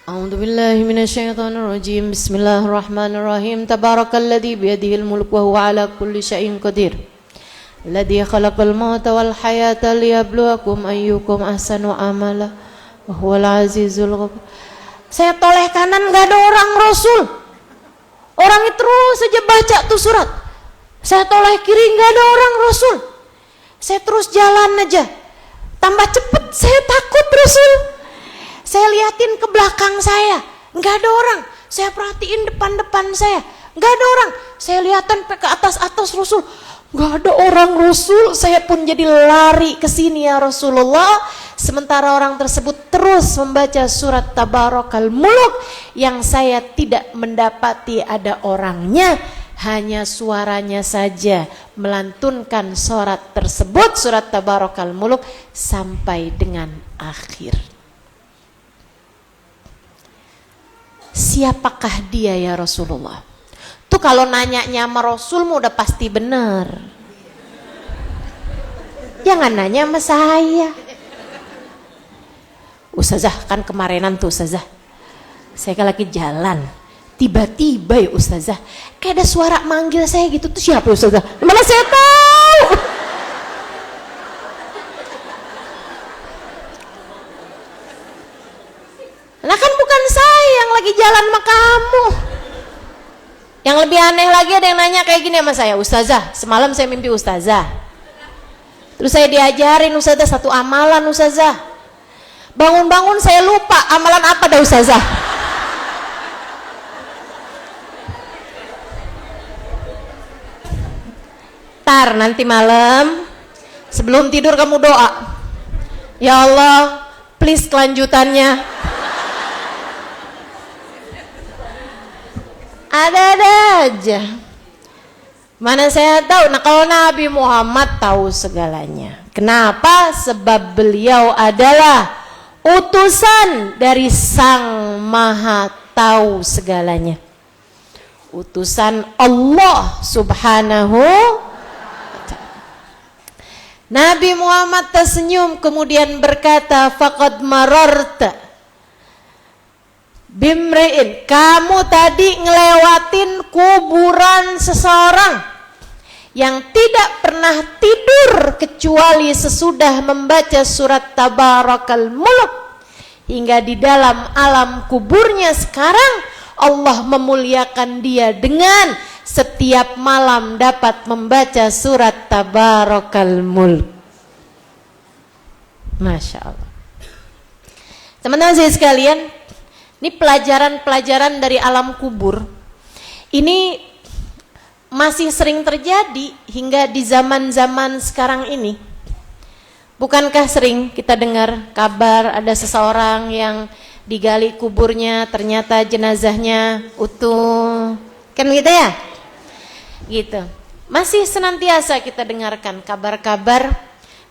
[SPEAKER 1] A'udzubillahi minasyaitonirrajim. Bismillahirrahmanirrahim. Tabarakalladzi biyadihil mulku wa huwa ala kulli syai'in qadir. Alladzi khalaqal mauta wal hayata liyabluwakum ayyukum ahsanu amala wa huwal azizul ghafur. Saya toleh kanan enggak ada orang Rasul. Orangnya terus saja baca tuh surat. Saya toleh kiri enggak ada orang Rasul. Saya terus jalan aja. Tambah cepet, saya takut Rasul. Saya liatin ke belakang saya, enggak ada orang. Saya perhatiin depan saya, enggak ada orang. Saya liatin ke atas Rasul, enggak ada orang Rasul. Saya pun jadi lari ke sini ya Rasulullah. Sementara orang tersebut terus membaca surat Tabarakal Muluk yang saya tidak mendapati ada orangnya, hanya suaranya saja melantunkan surat tersebut, surat Tabarakal Muluk sampai dengan akhir. Siapakah dia ya Rasulullah? Tuh kalau nanyanya sama Rasul mah udah pasti benar. Jangan nanya sama saya. Ustazah, kan kemarinan tuh Ustazah, saya kan lagi jalan, tiba-tiba ya Ustazah, kayak ada suara manggil saya gitu. Tuh siapa Ustazah? Mana saya tahu. Nah kan bukan saya yang lagi jalan sama kamu. Yang lebih aneh lagi ada yang nanya kayak gini sama saya, Ustazah, semalam saya mimpi Ustazah. Terus saya diajarin Ustazah satu amalan Ustazah. Bangun-bangun saya lupa amalan apa dah Ustazah. Tar nanti malam sebelum tidur kamu doa, ya Allah please kelanjutannya. Ada-ada aja. Mana saya tahu. Nah kalau Nabi Muhammad tahu segalanya. Kenapa? Sebab beliau adalah utusan dari Sang Maha Tahu segalanya. Utusan Allah Subhanahu wa ta'ala. Nabi Muhammad tersenyum kemudian berkata, faqad mararta bimri'in, kamu tadi ngelewatin kuburan seseorang yang tidak pernah tidur kecuali sesudah membaca surat Tabarakal Muluk. Hingga di dalam alam kuburnya sekarang Allah memuliakan dia dengan setiap malam dapat membaca surat Tabarakal Muluk. Masya Allah. Teman-teman saya sekalian, ini pelajaran-pelajaran dari alam kubur. Ini masih sering terjadi hingga di zaman-zaman sekarang ini. Bukankah sering kita dengar kabar ada seseorang yang digali kuburnya, ternyata jenazahnya utuh. Kan gitu ya? Gitu. Masih senantiasa kita dengarkan kabar-kabar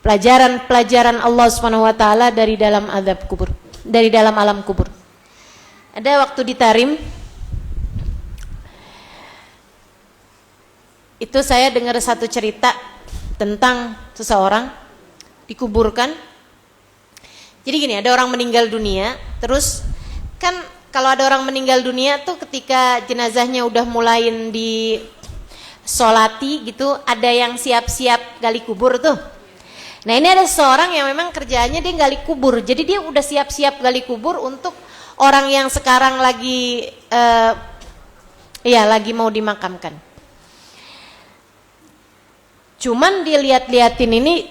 [SPEAKER 1] pelajaran-pelajaran Allah Subhanahu wa taala dari dalam azab kubur, dari dalam alam kubur. Ada waktu di Tarim, itu saya dengar satu cerita tentang seseorang dikuburkan. Jadi gini, ada orang meninggal dunia, terus kan kalau ada orang meninggal dunia tuh ketika jenazahnya udah mulai disolati gitu, ada yang siap-siap gali kubur tuh. Nah ini ada seorang yang memang kerjaannya dia gali kubur, jadi dia udah siap-siap gali kubur untuk orang yang sekarang lagi lagi mau dimakamkan. Cuman dia lihat-liatin ini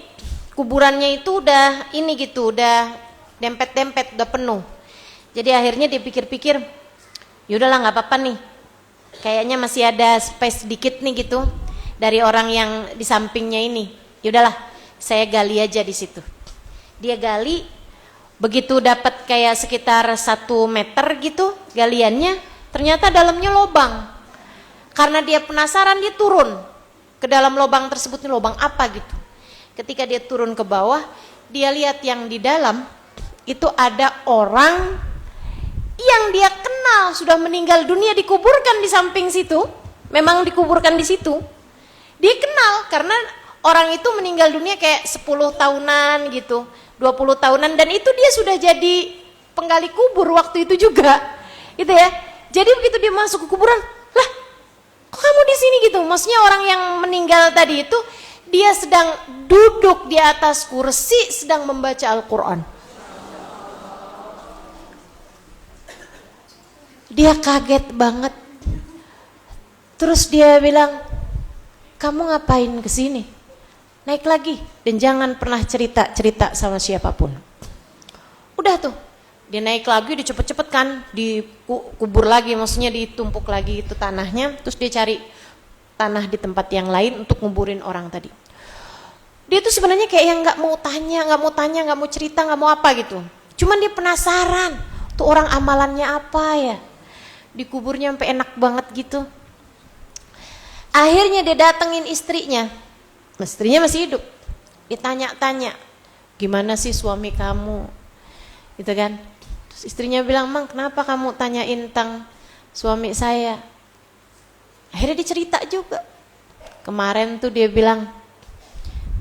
[SPEAKER 1] kuburannya itu udah ini gitu, udah dempet-dempet, udah penuh. Jadi akhirnya dia pikir-pikir, yaudahlah nggak apa-apa nih, kayaknya masih ada space sedikit nih gitu dari orang yang di sampingnya ini. Yaudahlah, saya gali aja di situ. Dia gali, begitu dapat kayak sekitar 1 meter gitu galiannya, ternyata dalamnya lubang. Karena dia penasaran, dia turun ke dalam lubang tersebut. Ini lubang apa gitu. Ketika dia turun ke bawah, dia lihat yang di dalam itu ada orang yang dia kenal, sudah meninggal dunia, dikuburkan di samping situ. Memang dikuburkan di situ. Dia kenal karena orang itu meninggal dunia kayak 10 tahunan gitu, 20 tahunan, dan itu dia sudah jadi penggali kubur waktu itu juga. Gitu ya. Jadi begitu dia masuk ke kuburan, lah, kok kamu di sini gitu? Maksudnya orang yang meninggal tadi itu dia sedang duduk di atas kursi sedang membaca Al-Quran. Dia kaget banget. Terus dia bilang, kamu ngapain kesini? Naik lagi dan jangan pernah cerita-cerita sama siapapun. Udah tuh, dia naik lagi, dia cepet-cepet kan, dikubur lagi, maksudnya ditumpuk lagi itu tanahnya. Terus dia cari tanah di tempat yang lain untuk nguburin orang tadi. Dia tuh sebenarnya kayak yang nggak mau tanya, nggak mau cerita, nggak mau apa gitu. Cuman dia penasaran, tuh orang amalannya apa ya? Dikuburnya sampai enak banget gitu. Akhirnya dia datengin istrinya. Istrinya masih hidup. Dia tanya-tanya, gimana sih suami kamu? Gitu kan? Terus istrinya bilang, Mang, kenapa kamu tanyain tentang suami saya? Akhirnya dia cerita juga. Kemarin tuh dia bilang,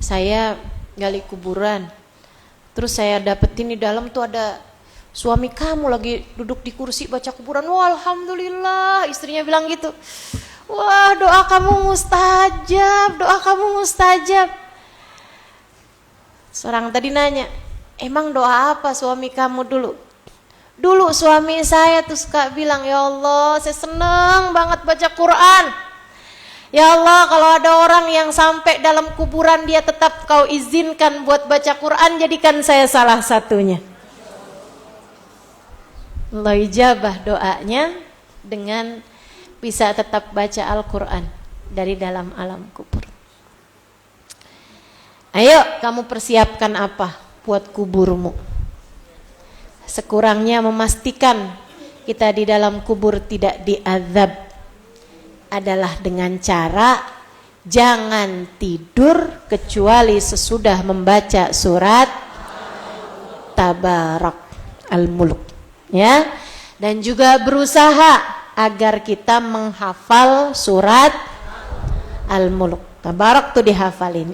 [SPEAKER 1] saya gali kuburan, terus saya dapetin di dalam tuh ada suami kamu lagi duduk di kursi baca kuburan. Wah, alhamdulillah, istrinya bilang gitu. Wah, doa kamu mustajab. Seorang tadi nanya, emang doa apa suami kamu dulu? Dulu suami saya tuh suka bilang, ya Allah, saya seneng banget baca Quran. Ya Allah, kalau ada orang yang sampai dalam kuburan dia tetap kau izinkan buat baca Quran, jadikan saya salah satunya. Allah ijabah doanya dengan bisa tetap baca Al-Quran dari dalam alam kubur. Ayo kamu persiapkan apa buat kuburmu. Sekurangnya memastikan kita di dalam kubur tidak diazab adalah dengan cara jangan tidur kecuali sesudah membaca surat Tabarak Al-Mulk, ya, dan juga berusaha agar kita menghafal surat Al-Mulk. Tabarak tuh dihafalin.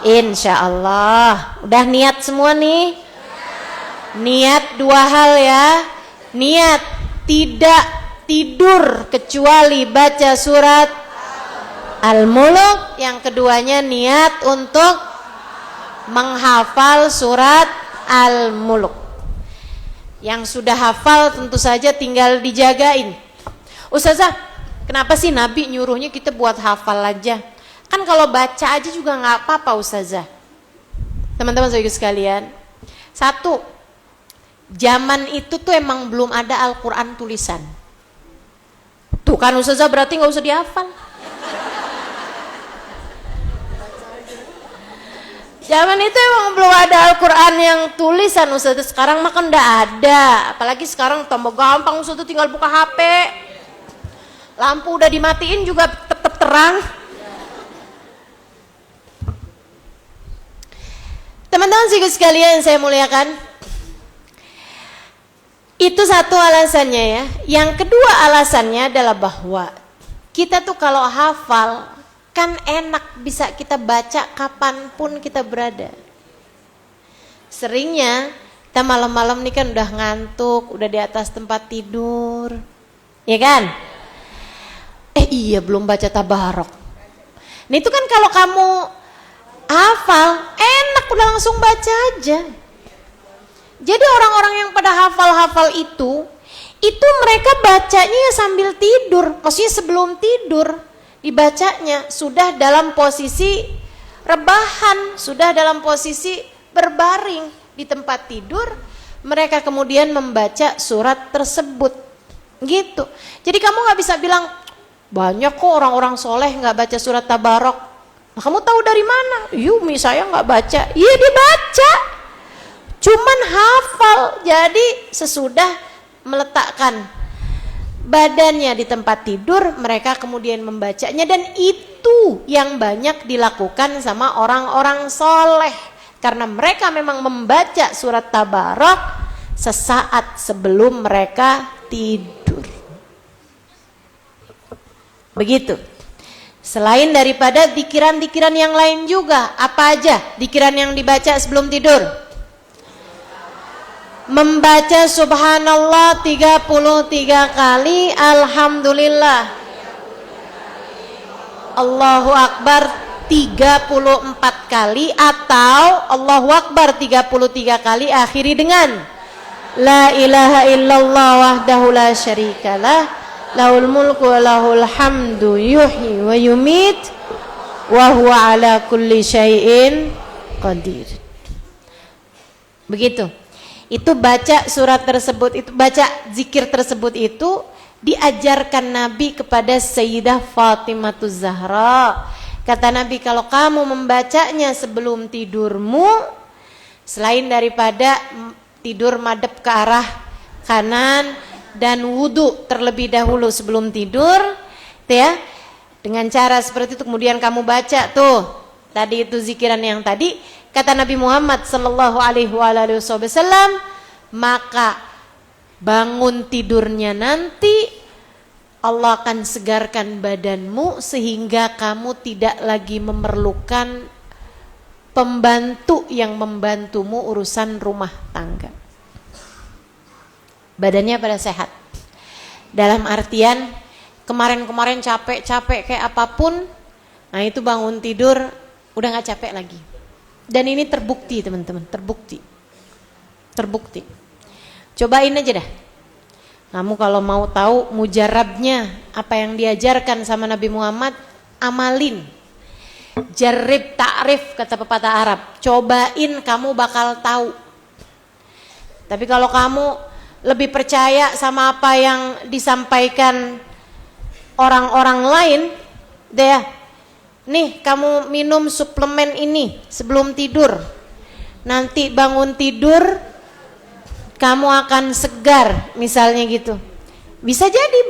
[SPEAKER 1] Insya Allah. Udah niat semua nih? Niat 2 hal ya. Niat tidak tidur kecuali baca surat Al-Mulk. Yang keduanya niat untuk menghafal surat Al-Mulk. Yang sudah hafal tentu saja tinggal dijagain. Ustazah, kenapa sih Nabi nyuruhnya kita buat hafal aja? Kan kalau baca aja juga gak apa-apa Ustazah. Teman-teman saudara sekalian, satu, zaman itu tuh emang belum ada Al-Quran tulisan. Tuh kan Ustazah, berarti nggak usah dihafal. Zaman itu emang belum ada Al-Quran yang tulisan Ustaz. Sekarang mah kan udah ada. Apalagi sekarang tambah gampang Ustaz, tinggal buka HP. Lampu udah dimatiin juga tetap terang. Teman-teman sih sekalian yang saya muliakan, itu satu alasannya ya. Yang kedua alasannya adalah bahwa kita tuh kalau hafal kan enak, bisa kita baca kapanpun kita berada. Seringnya kita malam-malam nih kan udah ngantuk, udah di atas tempat tidur, ya kan? Iya belum baca tabarok. Nah itu kan kalau kamu hafal, enak udah langsung baca aja. Jadi orang-orang yang pada hafal-hafal itu mereka bacanya ya sambil tidur, maksudnya sebelum tidur. Dibacanya sudah dalam posisi rebahan, sudah dalam posisi berbaring di tempat tidur, mereka kemudian membaca surat tersebut gitu. Jadi kamu nggak bisa bilang banyak kok orang-orang soleh nggak baca surat tabarok. Nah, kamu tahu dari mana? Yumi saya nggak baca. Iya dibaca, cuman hafal. Jadi sesudah meletakkan badannya di tempat tidur, mereka kemudian membacanya, dan itu yang banyak dilakukan sama orang-orang soleh karena mereka memang membaca surat tabarok sesaat sebelum mereka tidur. Begitu. Selain daripada dikiran-dikiran yang lain juga, apa aja dikiran yang dibaca sebelum tidur? Membaca subhanallah 33 kali, alhamdulillah, Allahu akbar 34 kali, atau Allahu akbar 33 kali akhiri dengan la ilaha illallah wahdahu la syarikalah, lahul mulku wa lahul hamdu yuhyi wa yumit wa huwa ala kulli syai'in qadir. Begitu. Itu baca surat tersebut, itu baca zikir tersebut itu diajarkan Nabi kepada Sayyidah Fatimah Zahra. Kata Nabi, kalau kamu membacanya sebelum tidurmu, selain daripada tidur madep ke arah kanan dan wudu terlebih dahulu sebelum tidur, ya, dengan cara seperti itu kemudian kamu baca tuh tadi itu zikiran yang tadi. Kata Nabi Muhammad sallallahu alaihi wasallam, maka bangun tidurnya nanti Allah akan segarkan badanmu sehingga kamu tidak lagi memerlukan pembantu yang membantumu urusan rumah tangga. Badannya pada sehat. Dalam artian kemarin-kemarin capek-capek kayak apapun, nah itu bangun tidur udah gak capek lagi. Dan ini terbukti teman-teman, terbukti. Cobain aja dah. Kamu kalau mau tahu mujarabnya apa yang diajarkan sama Nabi Muhammad, amalin. Jarib ta'rif kata pepatah Arab. Cobain kamu bakal tahu. Tapi kalau kamu lebih percaya sama apa yang disampaikan orang-orang lain, deh. Nih kamu minum suplemen ini sebelum tidur, nanti bangun tidur kamu akan segar, misalnya gitu. Bisa jadi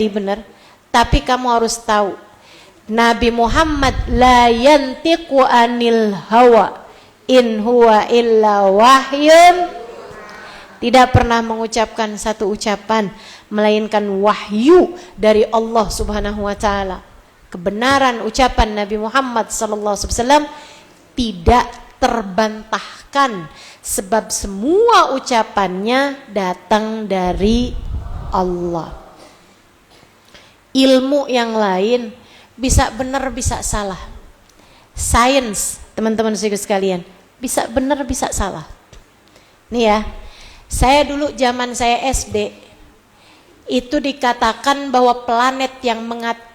[SPEAKER 1] benar, tapi kamu harus tahu Nabi Muhammad la yantiqu anil hawa in huwa illa wahyun, tidak pernah mengucapkan satu ucapan melainkan wahyu dari Allah Subhanahu wa taala. Kebenaran ucapan Nabi Muhammad SAW tidak terbantahkan sebab semua ucapannya datang dari Allah. Ilmu yang lain bisa benar bisa salah. Sains, teman-teman sekalian, bisa benar bisa salah. Nih ya, saya dulu zaman saya SD itu dikatakan bahwa planet yang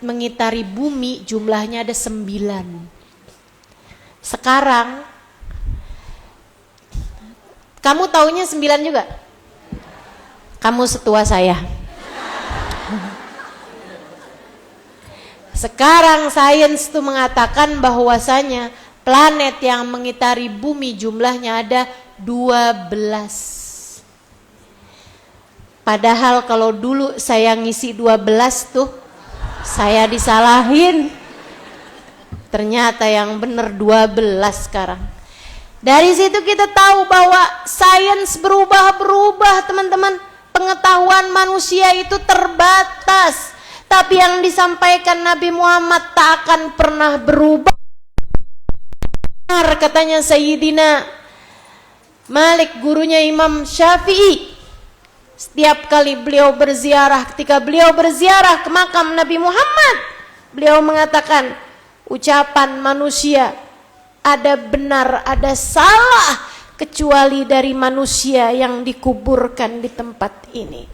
[SPEAKER 1] mengitari bumi jumlahnya ada 9. Sekarang kamu taunya 9 juga? Kamu setua saya. Sekarang sains itu mengatakan bahwasanya planet yang mengitari bumi jumlahnya ada 12. Padahal kalau dulu saya ngisi 12 tuh saya disalahin. Ternyata yang benar 12 sekarang. Dari situ kita tahu bahwa sains berubah-berubah, teman-teman. Pengetahuan manusia itu terbatas. Tapi yang disampaikan Nabi Muhammad tak akan pernah berubah. Katanya Sayyidina Malik, gurunya Imam Syafi'i. Setiap kali beliau berziarah, ketika beliau berziarah ke makam Nabi Muhammad, beliau mengatakan, ucapan manusia ada benar, ada salah, kecuali dari manusia yang dikuburkan di tempat ini.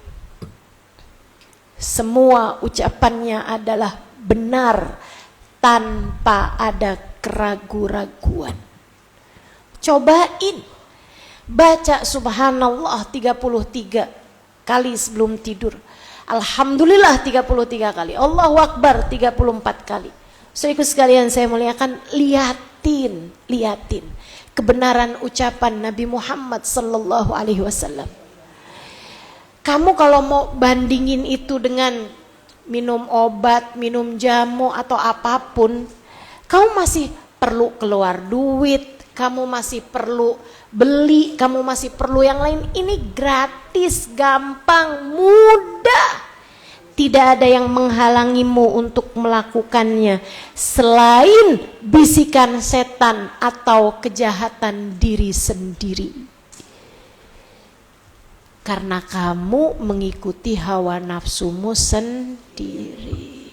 [SPEAKER 1] Semua ucapannya adalah benar tanpa ada keraguan-raguan. Cobain baca subhanallah 33 kali sebelum tidur. Alhamdulillah 33 kali. Allahu Akbar 34 kali. Saudaraku sekalian saya muliakan, liatin kebenaran ucapan Nabi Muhammad sallallahu alaihi wasallam. Kamu kalau mau bandingin itu dengan minum obat, minum jamu atau apapun, kamu masih perlu keluar duit, kamu masih perlu beli, kamu masih perlu yang lain. Ini gratis, gampang, mudah. Tidak ada yang menghalangimu untuk melakukannya selain bisikan setan atau kejahatan diri sendiri. Karena kamu mengikuti hawa nafsumu sendiri.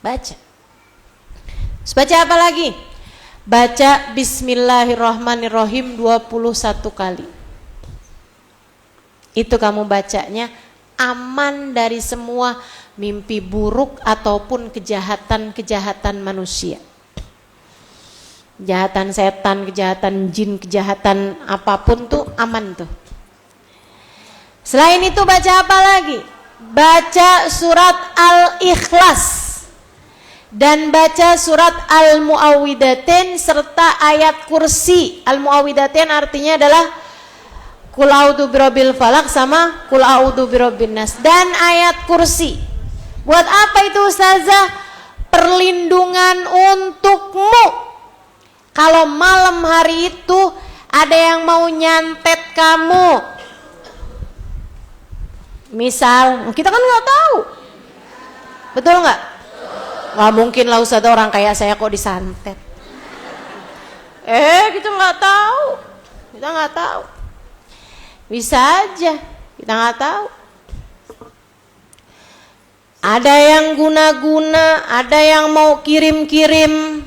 [SPEAKER 1] Baca. Terus baca apa lagi? Baca Bismillahirrahmanirrahim 21 kali. Itu kamu bacanya aman dari semua mimpi buruk ataupun kejahatan-kejahatan manusia. Kejahatan setan, kejahatan jin, kejahatan apapun tuh aman tuh. Selain itu baca apa lagi? Baca surat Al-Ikhlas dan baca surat Al-Mu'awwidatain serta ayat kursi. Al-Mu'awwidatain artinya adalah Qul a'udzu birabbil falaq sama Qul a'udzu birabbin nas dan ayat kursi. Buat apa itu Ustazah? Perlindungan untukmu. Kalau malam hari itu ada yang mau nyantet kamu, misal kita kan nggak tahu, betul nggak? Nggak mungkin lah Ustazah, orang kayak saya kok disantet. Kita nggak tahu, bisa aja, kita nggak tahu. Ada yang guna-guna, ada yang mau kirim-kirim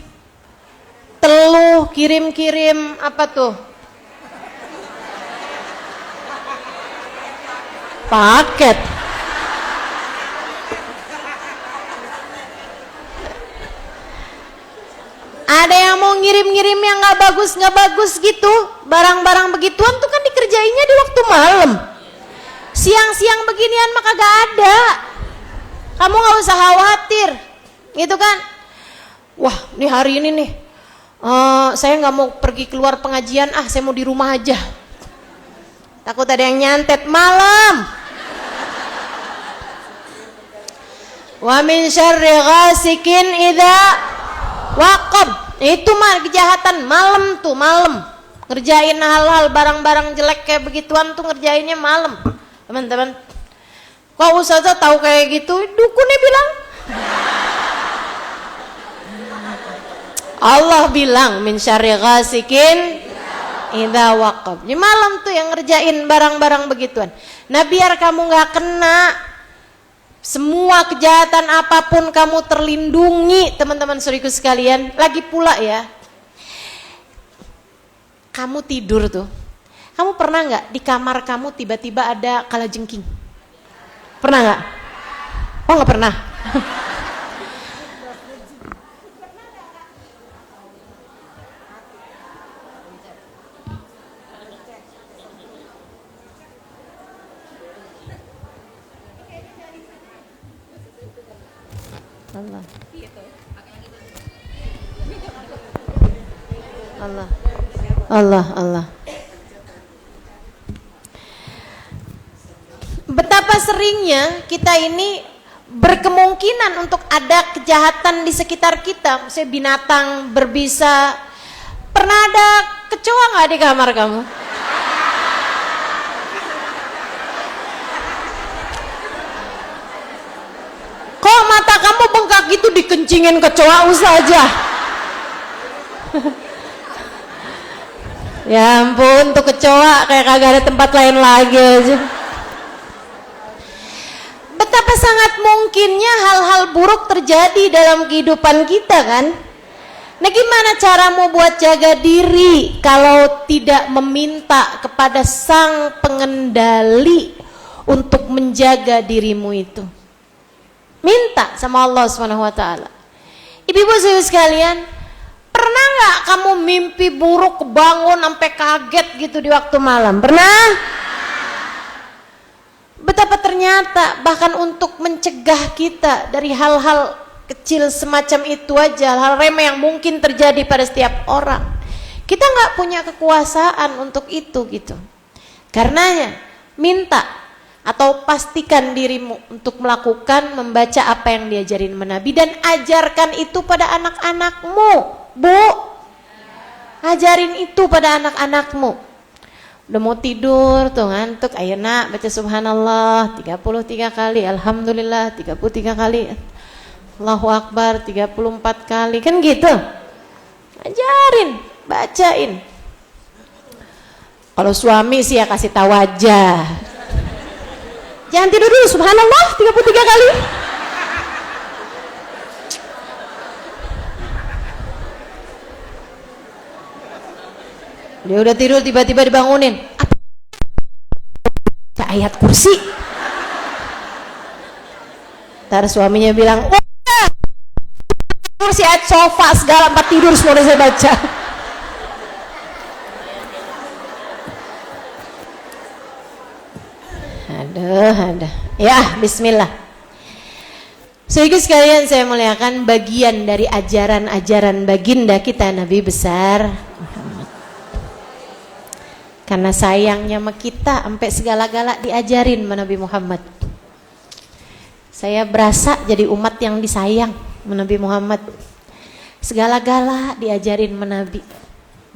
[SPEAKER 1] teluh, kirim-kirim apa tuh? Paket. Ada yang mau ngirim-ngirim yang nggak bagus gitu. Barang-barang begituan tuh kan dikerjainnya di waktu malam. Siang-siang beginian mah kagak ada. Kamu nggak usah khawatir, gitu kan? Wah, nih hari ini nih, saya nggak mau pergi keluar pengajian, saya mau di rumah aja. Takut ada yang nyantet malam. Wa min syarri ghasikin idza waqab. Itu mah kejahatan malam tuh, malam. Ngerjain hal-hal barang-barang jelek kayak begituan tuh ngerjainnya malam. Teman-teman. Kok Ustazah tahu kayak gitu? Dukunnya bilang. Allah bilang min syarri ghasikin idza waqab. Di malam tuh yang ngerjain barang-barang begituan. Nah, biar kamu nggak kena semua kejahatan apapun, kamu terlindungi, teman-teman saudariku sekalian. Lagi pula ya, kamu tidur tuh, kamu pernah nggak di kamar kamu tiba-tiba ada kalajengking? Pernah nggak? Oh, nggak pernah. Allah. Allah. Allah, Allah. Betapa seringnya kita ini berkemungkinan untuk ada kejahatan di sekitar kita, misalnya binatang berbisa. Pernah ada kecoa nggak di kamar kamu? Kok mata kamu bengkak gitu, dikencingin kecoa saja? Ya ampun, tuh kecoa kayak kagak ada tempat lain lagi aja. Betapa sangat mungkinnya hal-hal buruk terjadi dalam kehidupan kita kan. Nah, gimana caramu buat jaga diri kalau tidak meminta kepada Sang Pengendali untuk menjaga dirimu itu? Minta sama Allah SWT. Ibu-ibu sekalian, pernah nggak kamu mimpi buruk, kebangun sampai kaget gitu di waktu malam? Pernah? Betapa ternyata bahkan untuk mencegah kita dari hal-hal kecil semacam itu aja, hal remeh yang mungkin terjadi pada setiap orang, kita nggak punya kekuasaan untuk itu gitu. Karenanya minta atau pastikan dirimu untuk melakukan, membaca apa yang diajarin Nabi, dan ajarkan itu pada anak-anakmu. Bu, ajarin itu pada anak-anakmu. Udah mau tidur tuh ngantuk, ayo nak baca subhanallah 33 kali, alhamdulillah 33 kali, Allahu Akbar 34 kali, kan gitu. Ajarin, bacain. Kalau suami sih ya kasih tahu aja, jangan tidur dulu, subhanallah 33 kali. Dia udah tidur tiba-tiba dibangunin. Apa? Ayat kursi. Ntar suaminya bilang, wah, kursi, ayat sofa segala, tempat tidur semua udah saya baca. Aduh. Ya, bismillah. Saudara sekalian saya muliakan, bagian dari ajaran-ajaran baginda kita Nabi besar Muhammad. Karena sayangnya sama kita sampai segala-gala diajarin sama Nabi Muhammad. Saya berasa jadi umat yang disayang sama Nabi Muhammad. Segala-gala diajarin sama Nabi.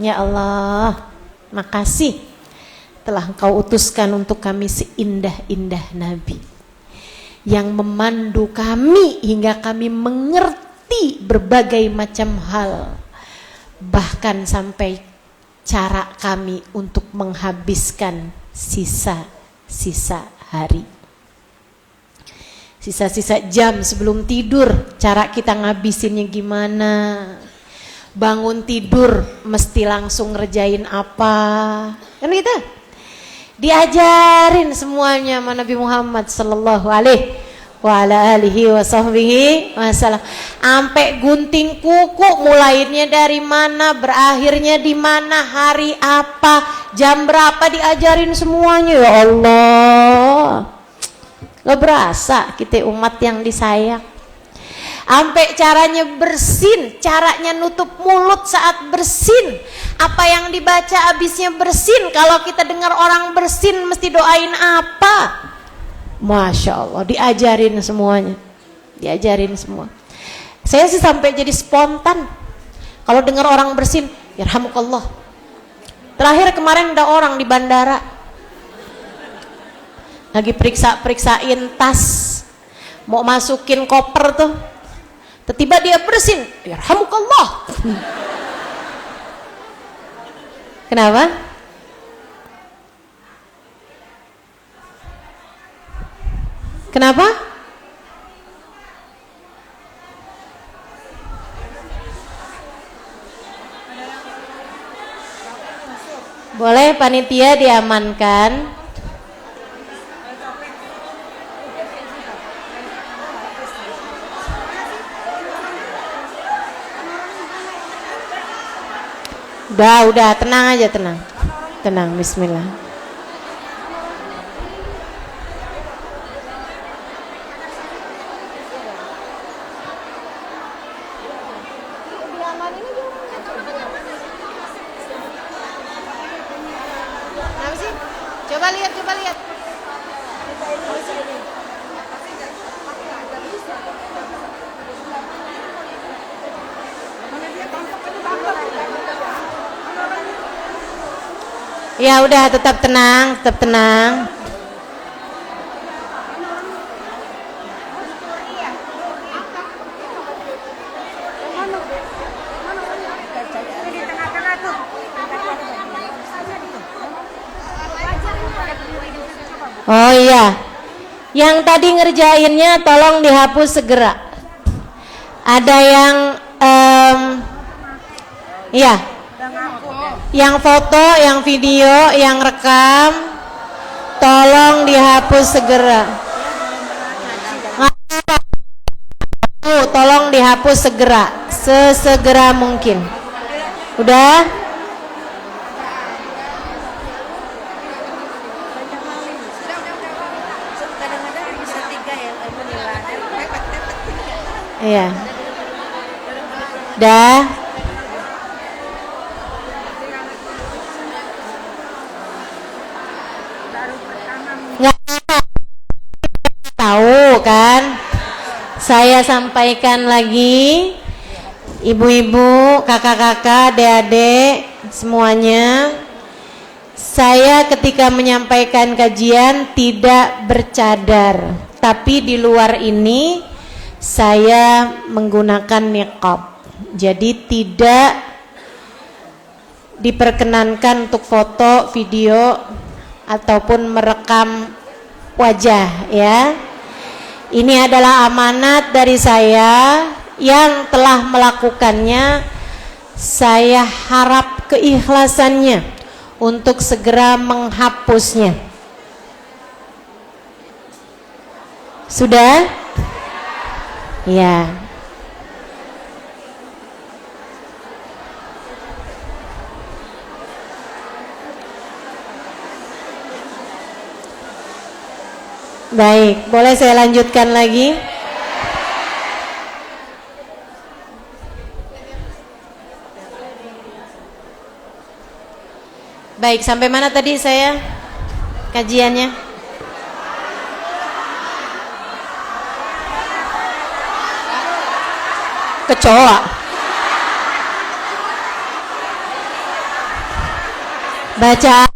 [SPEAKER 1] Ya Allah, makasih telah Engkau utuskan untuk kami seindah-indah Nabi yang memandu kami hingga kami mengerti berbagai macam hal, bahkan sampai cara kami untuk menghabiskan sisa-sisa hari, sisa-sisa jam sebelum tidur, cara kita ngabisinnya gimana. Bangun tidur mesti langsung ngerjain apa, kan gitu. Diajarin semuanya sama Nabi Muhammad sallallahu alaihi wa ala alihi wa sahbihi wasallam. Sampai gunting kuku, mulainya dari mana, berakhirnya di mana, hari apa, jam berapa, diajarin semuanya. Ya Allah, gak berasa kita umat yang disayang. Sampai caranya bersin, caranya nutup mulut saat bersin, apa yang dibaca abisnya bersin. Kalau kita dengar orang bersin mesti doain apa? Masya Allah, diajarin semuanya, diajarin semua. Saya sih sampai jadi spontan kalau dengar orang bersin, yarhamukallah. Terakhir kemarin ada orang di bandara lagi periksain tas, mau masukin koper tuh, tiba-tiba dia bersin, yarhamukallah. Kenapa? Kenapa? Boleh panitia diamankan. Udah, tenang aja, tenang, bismillah. Kenapa sih? Coba lihat, coba lihat. Ya udah, tetap tenang, tetap tenang. Oh iya, yang tadi ngerjainnya tolong dihapus segera. Ada yang iya, yang foto, yang video, yang rekam, tolong dihapus segera. Tolong dihapus segera, sesegera mungkin. Udah? Iya. Dah. Nggak tahu kan? Saya sampaikan lagi, ibu-ibu, kakak-kakak, adik-adik, semuanya. Saya ketika menyampaikan kajian tidak bercadar, tapi di luar ini saya menggunakan niqab. Jadi tidak diperkenankan untuk foto, video ataupun merekam wajah ya. Ini adalah amanat dari saya yang telah melakukannya. Saya harap keikhlasannya untuk segera menghapusnya. Sudah? Ya. Baik, boleh saya lanjutkan lagi? Baik, sampai mana tadi saya kajiannya? Kecoa. Baca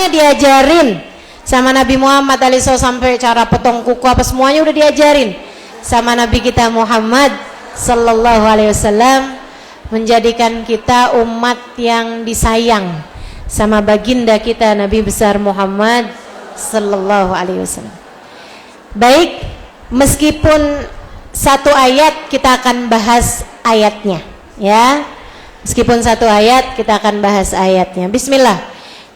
[SPEAKER 1] diajarin sama Nabi Muhammad SAW, sampai cara potong kuku apa semuanya udah diajarin sama Nabi kita Muhammad Sallallahu Alaihi Wasallam, menjadikan kita umat yang disayang sama baginda kita Nabi besar Muhammad Sallallahu Alaihi Wasallam. Baik, meskipun satu ayat kita akan bahas ayatnya ya, meskipun satu ayat kita akan bahas ayatnya. Bismillah.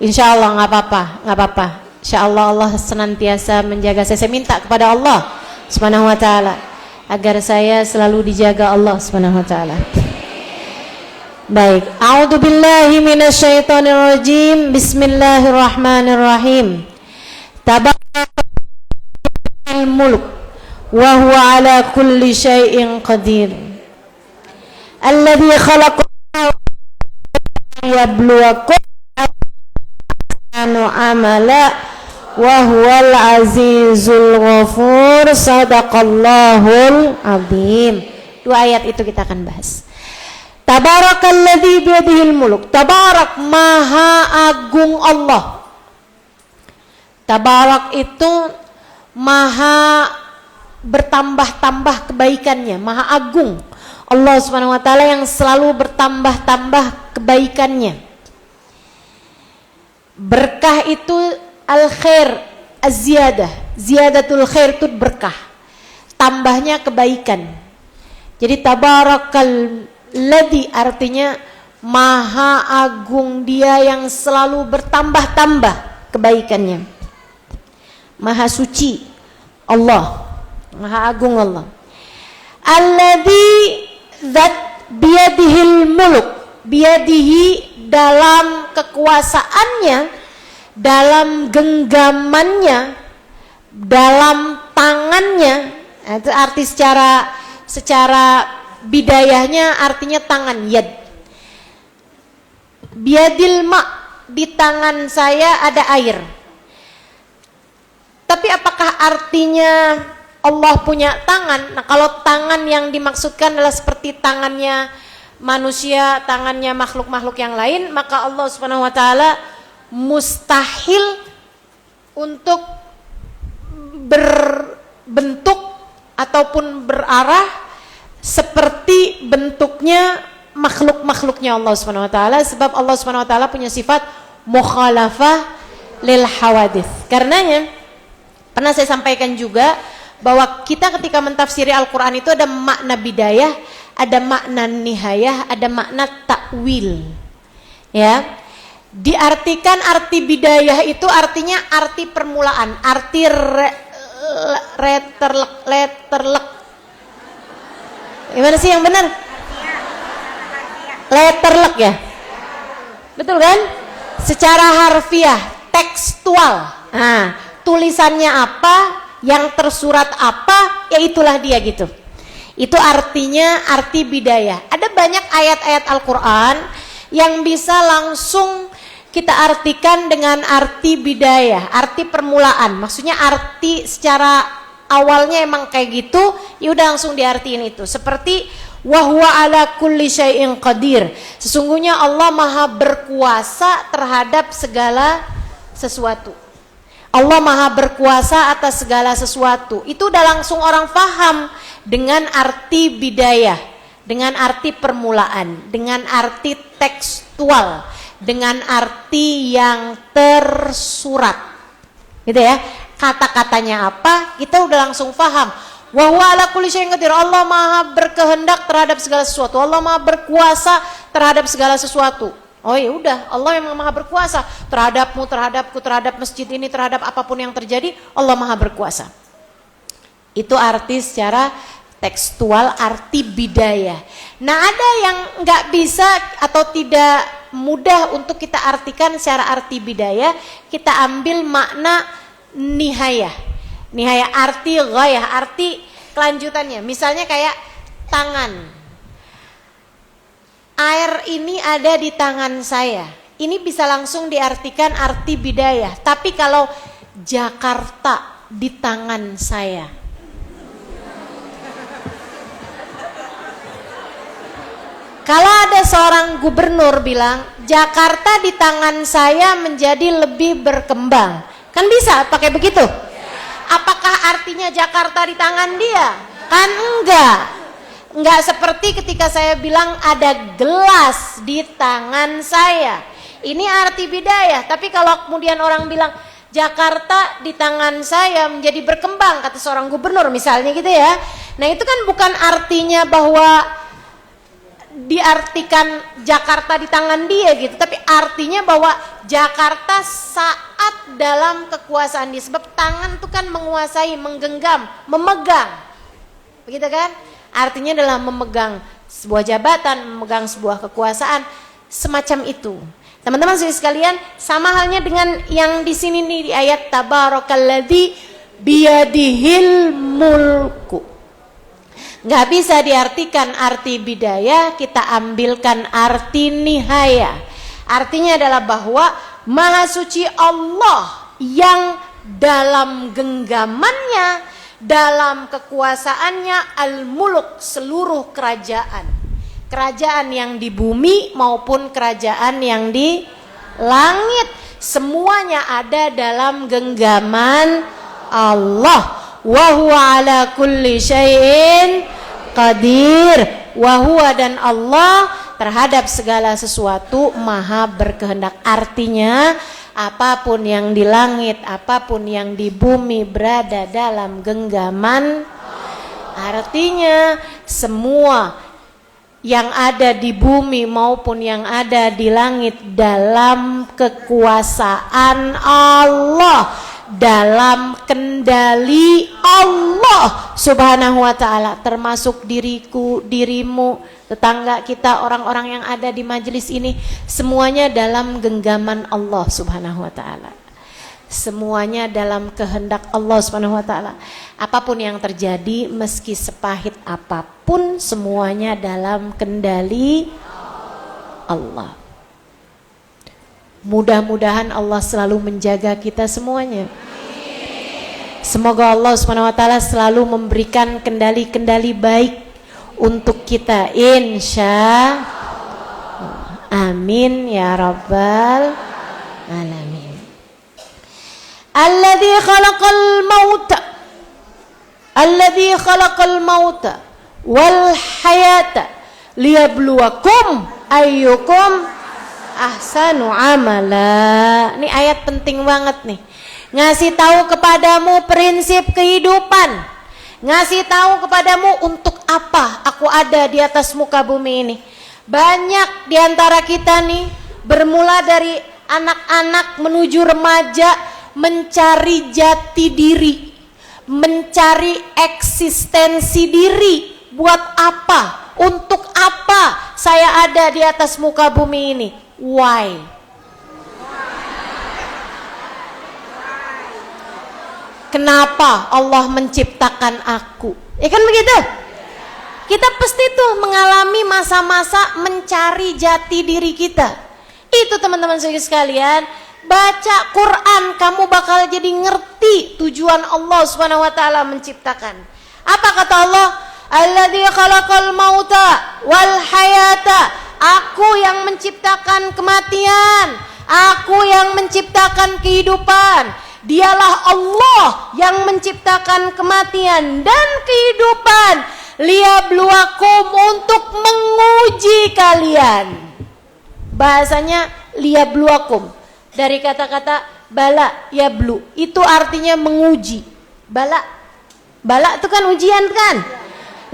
[SPEAKER 1] Insya Allah nggak apa-apa, nggak apa-apa. Insya Allah Allah senantiasa menjaga saya. Saya minta kepada Allah Subhanahu Wa Taala agar saya selalu dijaga Allah Subhanahu Wa Taala. Baik. A'udzubillahi minasyaitonirrajim. Bismillahirrahmanirrahim. Tabarakal mulk wa huwa ala kulli syai'in qadir. Alladzi khalaqa yabluwakum amala wa huwal azizul ghafur. Sadaqallahul azim. Dua ayat itu kita akan bahas. Tabarakalladzi biyadihil mulk. Tabarak, maha agung Allah. Tabarak itu maha bertambah-tambah kebaikannya, maha agung. Allah Subhanahu wa taala yang selalu bertambah-tambah kebaikannya. Berkah itu al-khair, az-ziyadah. Ziyadatul khair itu berkah. Tambahnya kebaikan. Jadi tabarakalladzi artinya maha agung, dia yang selalu bertambah-tambah kebaikannya. Maha suci Allah, maha agung Allah. Alladzi zat biyadihil muluk. Biyadihi dalam kekuasaannya, dalam genggamannya, dalam tangannya. Itu arti secara bidayahnya artinya tangan, yad. Biadil ma, di tangan saya ada air. Tapi apakah artinya Allah punya tangan? Nah, kalau tangan yang dimaksudkan adalah seperti tangannya manusia, tangannya makhluk-makhluk yang lain, maka Allah Subhanahu wa taala mustahil untuk berbentuk ataupun berarah seperti bentuknya makhluk-makhluknya Allah Subhanahu wa taala, sebab Allah Subhanahu wa taala punya sifat mukhalafah lil hawadits. Karenanya pernah saya sampaikan juga bahwa kita ketika mentafsiri Al-Qur'an itu ada makna bidayah, ada makna nihayah, ada makna takwil. Ya. Diartikan arti bidayah itu artinya arti permulaan, arti letterlek. Gimana sih yang benar? Letterlek ya? Betul kan? Secara harfiah, tekstual. Nah, tulisannya apa, yang tersurat apa, ya itulah dia gitu. Itu artinya arti bidayah. Ada banyak ayat-ayat Al-Quran yang bisa langsung kita artikan dengan arti bidayah, arti permulaan. Maksudnya arti secara awalnya emang kayak gitu, ya udah langsung diartiin itu. Seperti wa huwa ala kulli syai'in qadir. Sesungguhnya Allah Maha berkuasa terhadap segala sesuatu. Allah Maha berkuasa atas segala sesuatu. Itu udah langsung orang paham dengan arti bidayah, dengan arti permulaan, dengan arti tekstual, dengan arti yang tersurat. Gitu ya. Kata-katanya apa, kita udah langsung paham. Wa huwa ala kulli syai'in qadir. Allah Maha berkehendak terhadap segala sesuatu. Allah Maha berkuasa terhadap segala sesuatu. Oh ya udah, Allah yang Maha berkuasa terhadapmu, terhadapku, terhadap masjid ini, terhadap apapun yang terjadi, Allah Maha berkuasa. Itu arti secara tekstual, arti bidayah. Nah, ada yang nggak bisa atau tidak mudah untuk kita artikan secara arti bidayah, kita ambil makna nihayah. Nihayah arti ghayah, arti kelanjutannya. Misalnya kayak tangan. Air ini ada di tangan saya. Ini bisa langsung diartikan arti bidayah. Tapi kalau Jakarta di tangan saya, kalau ada seorang gubernur bilang Jakarta di tangan saya menjadi lebih berkembang, kan bisa pakai begitu? Apakah artinya Jakarta di tangan dia? Kan enggak seperti ketika saya bilang ada gelas di tangan saya. Ini arti bidayah. Tapi kalau kemudian orang bilang Jakarta di tangan saya menjadi berkembang, kata seorang gubernur misalnya gitu ya. Nah itu kan bukan artinya bahwa diartikan Jakarta di tangan dia gitu, tapi artinya bahwa Jakarta saat dalam kekuasaan dia, sebab tangan itu kan menguasai, menggenggam, memegang, begitu kan? Artinya adalah memegang sebuah jabatan, memegang sebuah kekuasaan, semacam itu. Teman-teman sekalian, sama halnya dengan yang di sini nih di ayat tabarakalladzi biyadihil mulku. Nggak bisa diartikan arti bidayah, kita ambilkan arti nihaya. Artinya adalah bahwa Maha Suci Allah yang dalam genggamannya, dalam kekuasaannya al-muluk, seluruh kerajaan. Kerajaan yang di bumi maupun kerajaan yang di langit, semuanya ada dalam genggaman Allah. Wa huwa ala kulli syai'in qadir. Wa huwa, dan Allah terhadap segala sesuatu maha berkehendak. Artinya apapun yang di langit, apapun yang di bumi berada dalam genggaman. Artinya semua yang ada di bumi maupun yang ada di langit dalam kekuasaan Allah, dalam kendali Allah Subhanahu wa ta'ala, termasuk diriku, dirimu, tetangga kita, orang-orang yang ada di majelis ini, semuanya dalam genggaman Allah Subhanahu wa ta'ala. semuanya dalam kehendak Allah Subhanahu wa taala. Apapun yang terjadi, meski sepahit apapun, semuanya dalam kendali Allah. Mudah-mudahan Allah selalu menjaga kita semuanya. Semoga Allah Subhanahu wa taala selalu memberikan kendali-kendali baik untuk kita, insya Allah. Amin ya rabbal alamin. Alladzi khalaqal mauta wal hayata liyabluwakum ayyukum ahsanu amala. Ini ayat penting banget nih. Ngasih tahu kepadamu prinsip kehidupan. Ngasih tahu kepadamu untuk apa aku ada di atas muka bumi ini. Banyak di antara kita nih bermula dari anak-anak menuju remaja mencari jati diri, mencari eksistensi diri. Buat apa? Untuk apa saya ada di atas muka bumi ini? Why? Kenapa Allah menciptakan aku? Ya kan begitu? Kita pasti tuh mengalami masa-masa mencari jati diri kita. Itu teman-teman sekalian, baca Quran kamu bakal jadi ngerti tujuan Allah Subhanahu wa taala menciptakan. Apa kata Allah? Alladzi khalaqal mauta wal hayata. Aku yang menciptakan kematian, aku yang menciptakan kehidupan. Dialah Allah yang menciptakan kematian dan kehidupan, liyabluwakum, untuk menguji kalian. Bahasanya liyabluwakum dari kata-kata bala yablu, itu artinya menguji. Bala itu kan ujian kan?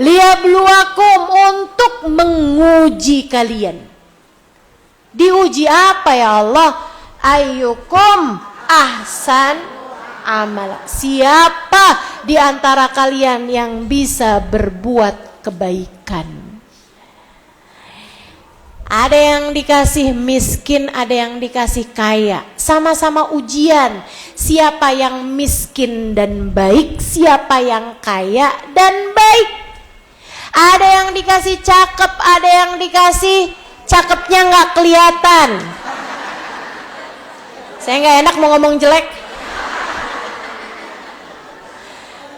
[SPEAKER 1] Liyabluwakum, untuk menguji kalian. Diuji apa ya Allah? Ayyukum ahsan amala. Siapa di antara kalian yang bisa berbuat kebaikan? Ada yang dikasih miskin, ada yang dikasih kaya. Sama-sama ujian. Siapa yang miskin dan baik, siapa yang kaya dan baik. Ada yang dikasih cakep, ada yang dikasih cakepnya nggak kelihatan. Saya nggak enak mau ngomong jelek.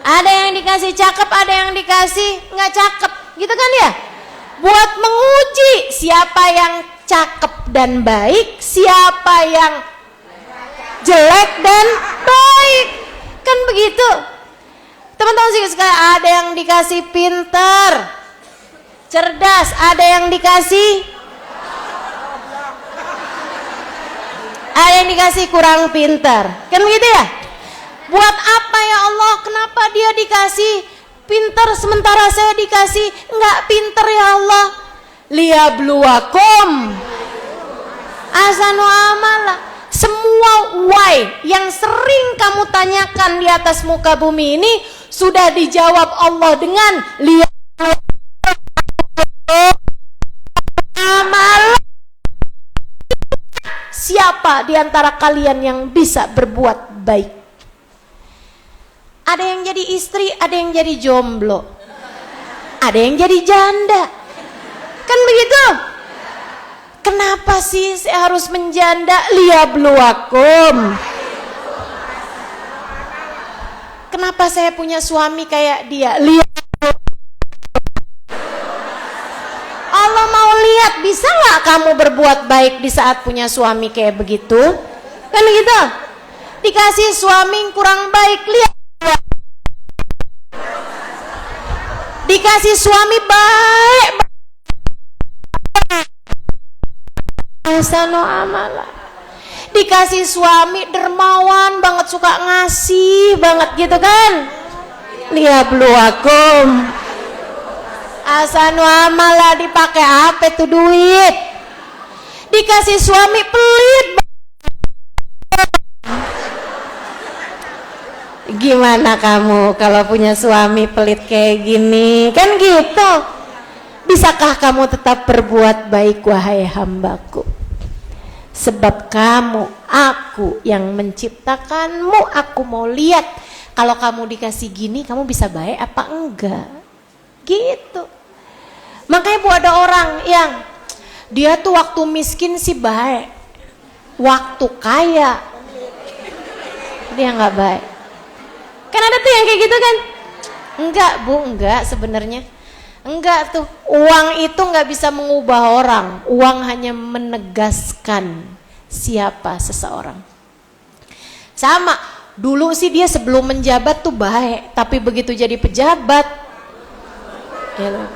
[SPEAKER 1] Ada yang dikasih cakep, ada yang dikasih nggak cakep, gitu kan ya? Buat menguji siapa yang cakep dan baik, siapa yang jelek dan baik, kan begitu? Teman-teman sih sekali, ada yang dikasih pinter, cerdas, ada yang dikasih kurang pinter, kan begitu ya? Buat apa ya Allah? Kenapa dia dikasih pinter sementara saya dikasih nggak pinter ya Allah? Liyabluwakum ahsanu amala. Semua why yang sering kamu tanyakan di atas muka bumi ini sudah dijawab Allah dengan amal. Siapa di antara kalian yang bisa berbuat baik? Ada yang jadi istri, ada yang jadi jomblo, ada yang jadi janda, kan begitu? Kenapa sih saya harus menjanda? Liyabluwakum. Kenapa saya punya suami kayak dia? Allah mau lihat, bisa nggak kamu berbuat baik di saat punya suami kayak begitu? Kan gitu? Dikasih suami kurang baik, lihat. Dikasih suami baik, ahsanu amala. Dikasih suami dermawan banget, suka ngasih banget gitu kan? Liyabluwakum ahsanu amala. Dipakai apa tuh duit? Dikasih suami pelit. Gimana kamu kalau punya suami pelit kayak gini? Kan gitu. Bisakah kamu tetap berbuat baik, wahai hambaku? Sebab kamu, aku yang menciptakanmu. Aku mau lihat kalau kamu dikasih gini, kamu bisa baik apa enggak. Gitu. Makanya bu ada orang yang dia tuh waktu miskin sih baik, waktu kaya dia nggak baik. Kan ada tuh yang kayak gitu kan? Enggak bu, enggak sebenarnya. Enggak tuh, uang itu nggak bisa mengubah orang. Uang hanya menegaskan siapa seseorang. Sama, dulu sih dia sebelum menjabat tuh baik, tapi begitu jadi pejabat, ya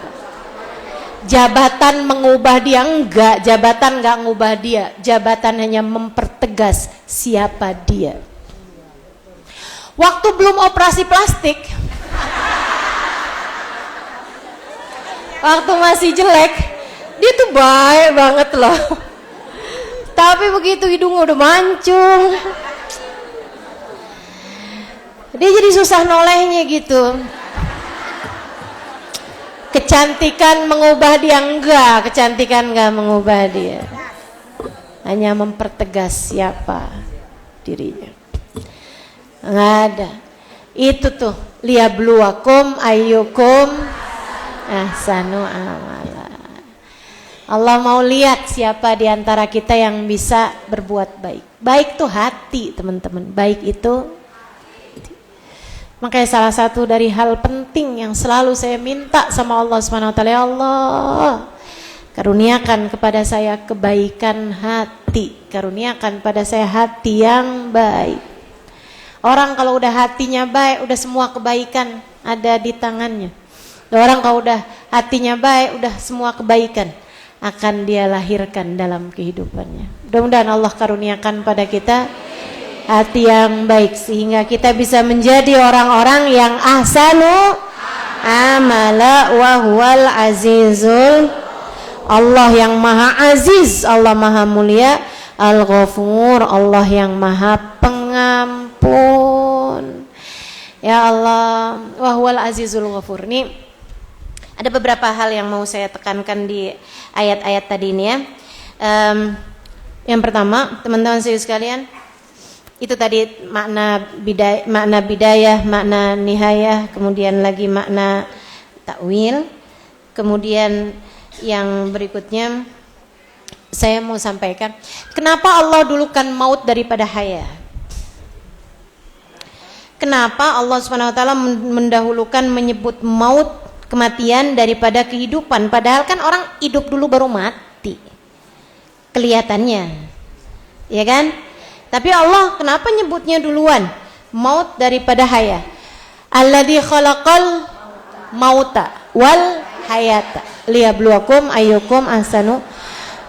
[SPEAKER 1] jabatan mengubah dia? Enggak, jabatan nggak ngubah dia. Jabatan hanya mempertegas siapa dia. Waktu belum operasi plastik, waktu masih jelek, dia tuh baik banget loh. Tapi begitu hidungnya udah mancung, dia jadi susah nolehnya gitu. Kecantikan mengubah dia? Enggak, kecantikan enggak mengubah dia. Hanya mempertegas siapa dirinya. Enggak ada. Itu tuh, liyabluwakum ayyukum ahsanu amala. Allah mau lihat siapa di antara kita yang bisa berbuat baik. Baik tuh hati, teman-teman. Baik itu makanya salah satu dari hal penting yang selalu saya minta sama Allah Subhanahu wa taala, ya Allah, karuniakan kepada saya kebaikan hati, karuniakan pada saya hati yang baik. Orang kalau udah hatinya baik, udah semua kebaikan ada di tangannya. Orang kalau udah hatinya baik, udah semua kebaikan akan dia lahirkan dalam kehidupannya. Mudah-mudahan Allah karuniakan pada kita hati yang baik sehingga kita bisa menjadi orang-orang yang ahsanu amala wa huwal azizul. Allah yang maha aziz, Allah maha mulia, al-ghafur, Allah yang maha pengampun. Ya Allah, wa huwal azizul ghafur. Ini ada beberapa hal yang mau saya tekankan di ayat-ayat tadi ini ya. Yang pertama, teman-teman sekalian, itu tadi makna bidayah, makna nihayah, kemudian lagi makna takwil. Kemudian yang berikutnya saya mau sampaikan, kenapa Allah dulukan maut daripada haya? Kenapa Allah Subhanahu wa taala mendahulukan menyebut maut, kematian daripada kehidupan? Padahal kan orang hidup dulu baru mati. Kelihatannya. Ya kan? Tapi Allah kenapa nyebutnya duluan maut daripada haya? Alladzi khalaqal mauta wal hayata liyabluwakum ayyukum ahsanu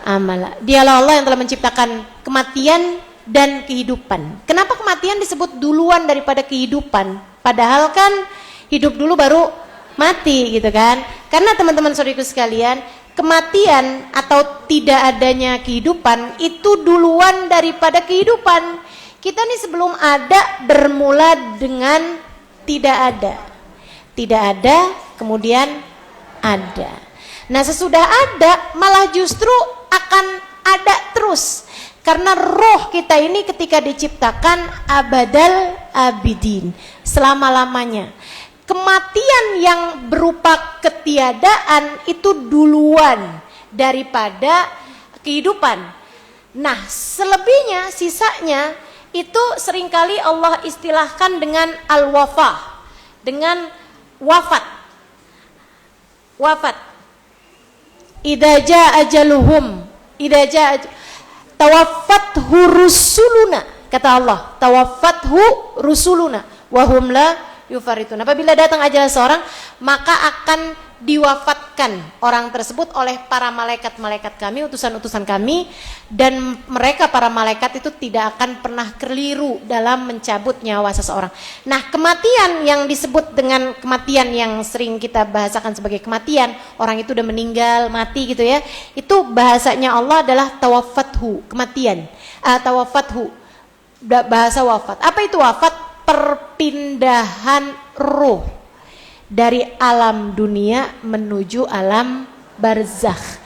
[SPEAKER 1] amala. Dialah Allah yang telah menciptakan kematian dan kehidupan. Kenapa kematian disebut duluan daripada kehidupan? Padahal kan hidup dulu baru mati gitu kan? Karena teman-teman saudaraku sekalian, kematian atau tidak adanya kehidupan itu duluan daripada kehidupan. Kita nih sebelum ada bermula dengan tidak ada. Tidak ada, kemudian ada. Nah sesudah ada malah justru akan ada terus. Karena roh kita ini ketika diciptakan abadal abidin, selama-lamanya. Kematian yang berupa ketiadaan itu duluan daripada kehidupan. Nah, selebihnya, sisanya itu seringkali Allah istilahkan dengan al-wafah, dengan wafat. Wafat. Idza jaa ajaluhum, idza jaa tawaffathu rusuluna, kata Allah, tawaffathu rusuluna wa hum la yufaritun. Apabila datang ajal seorang, maka akan diwafatkan orang tersebut oleh para malaikat-malaikat kami, utusan-utusan kami, dan mereka para malaikat itu tidak akan pernah keliru dalam mencabut nyawa seseorang. Nah, kematian yang disebut dengan kematian yang sering kita bahasakan sebagai kematian, orang itu udah meninggal, mati gitu ya, itu bahasanya Allah adalah tawaffathu, kematian. Tawaffathu, bahasa wafat. Apa itu wafat? Perpindahan ruh dari alam dunia menuju alam barzakh.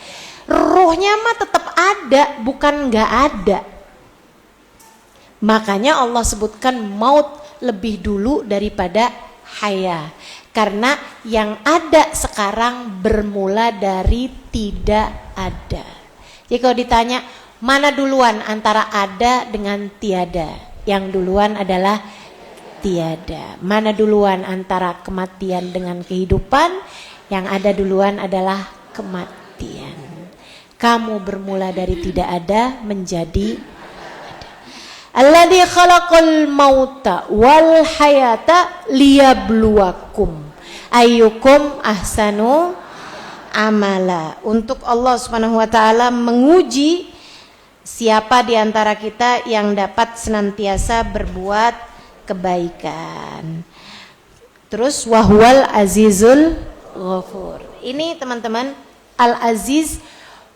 [SPEAKER 1] Ruhnya mah tetap ada, bukan nggak ada. Makanya Allah sebutkan maut lebih dulu daripada haya. Karena yang ada sekarang bermula dari tidak ada. Jadi kalau ditanya mana duluan antara ada dengan tiada, yang duluan adalah tiada. Mana duluan antara kematian dengan kehidupan, yang ada duluan adalah kematian. Kamu bermula dari tidak ada menjadi ada. Alladzi khalaqal mauta wal hayata liyabluwakum ayyukum ahsanu amala. Untuk Allah Subhanahu wa taala menguji siapa di antara kita yang dapat senantiasa berbuat kebaikan. Terus wahwal azizul ghafur. Ini teman-teman, Al-Aziz,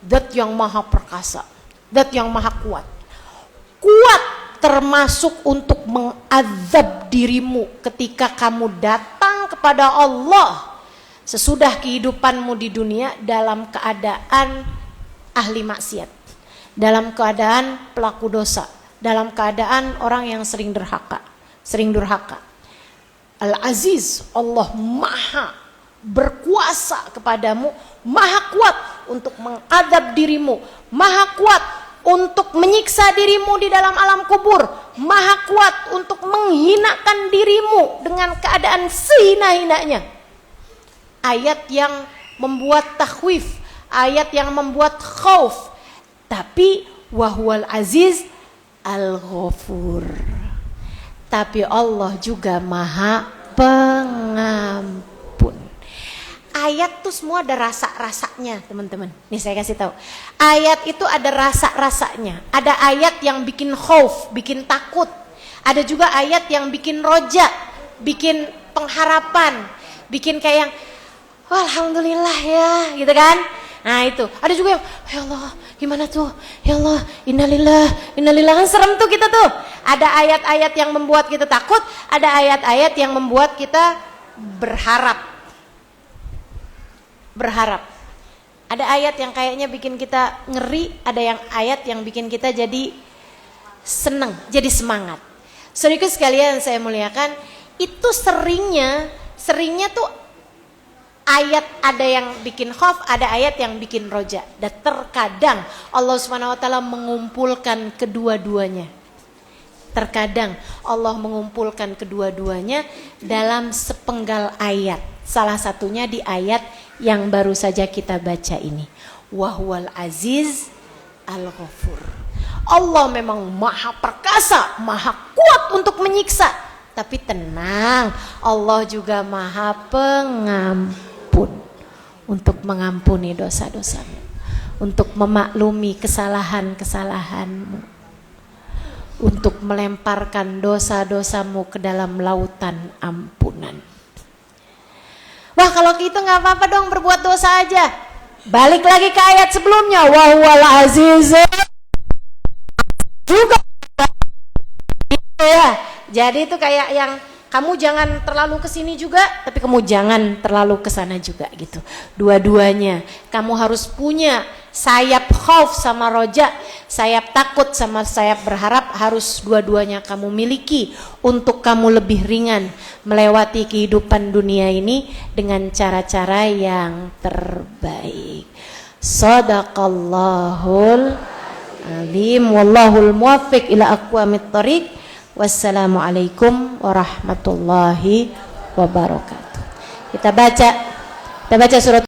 [SPEAKER 1] zat yang maha perkasa, zat yang maha kuat. Kuat termasuk untuk mengazab dirimu ketika kamu datang kepada Allah sesudah kehidupanmu di dunia dalam keadaan ahli maksiat, dalam keadaan pelaku dosa, dalam keadaan orang yang sering durhaka. Al-Aziz, Allah maha berkuasa kepadamu, maha kuat untuk mengadab dirimu, maha kuat untuk menyiksa dirimu di dalam alam kubur, maha kuat untuk menghinakan dirimu dengan keadaan sehina-hinanya. Ayat yang membuat takhwif, ayat yang membuat khauf. Tapi wahwal aziz al-ghafur. Tapi Allah juga maha pengampun. Ayat tuh semua ada rasa-rasanya, teman-teman. Nih saya kasih tahu. Ayat itu ada rasa-rasanya. Ada ayat yang bikin khauf, bikin takut. Ada juga ayat yang bikin roja, bikin pengharapan, bikin kayak yang alhamdulillah ya, gitu kan? Nah itu. Ada juga yang ya Allah, gimana tuh? Ya Allah, innalillah kan serem tuh kita tuh. Ada ayat-ayat yang membuat kita takut, ada ayat-ayat yang membuat kita berharap. Ada ayat yang kayaknya bikin kita ngeri, ada yang ayat yang bikin kita jadi seneng, jadi semangat. Saudaraku sekalian saya muliakan, itu seringnya tuh ayat ada yang bikin khauf, ada ayat yang bikin roja. Dan terkadang Allah Subhanahu wa taala mengumpulkan kedua-duanya. Terkadang Allah mengumpulkan kedua-duanya dalam sepenggal ayat. Salah satunya di ayat yang baru saja kita baca ini. Wahwal aziz al-ghafur. Allah memang maha perkasa, maha kuat untuk menyiksa. Tapi tenang, Allah juga maha pengampun. Untuk mengampuni dosa-dosamu, untuk memaklumi kesalahan-kesalahanmu, untuk melemparkan dosa-dosamu ke dalam lautan ampunan. Wah kalau gitu gak apa-apa dong berbuat dosa aja. Balik lagi ke ayat sebelumnya. Wahwal aziz juga ya. Jadi itu kayak yang kamu jangan terlalu kesini juga, tapi kamu jangan terlalu kesana juga gitu. Dua-duanya. Kamu harus punya sayap khauf sama roja, sayap takut sama sayap berharap, harus dua-duanya kamu miliki untuk kamu lebih ringan melewati kehidupan dunia ini dengan cara-cara yang terbaik. Shadaqallahul azim, wallahul muwaffiq ila aqwamit thoriq. Wassalamualaikum warahmatullahi wabarakatuh. Kita baca surat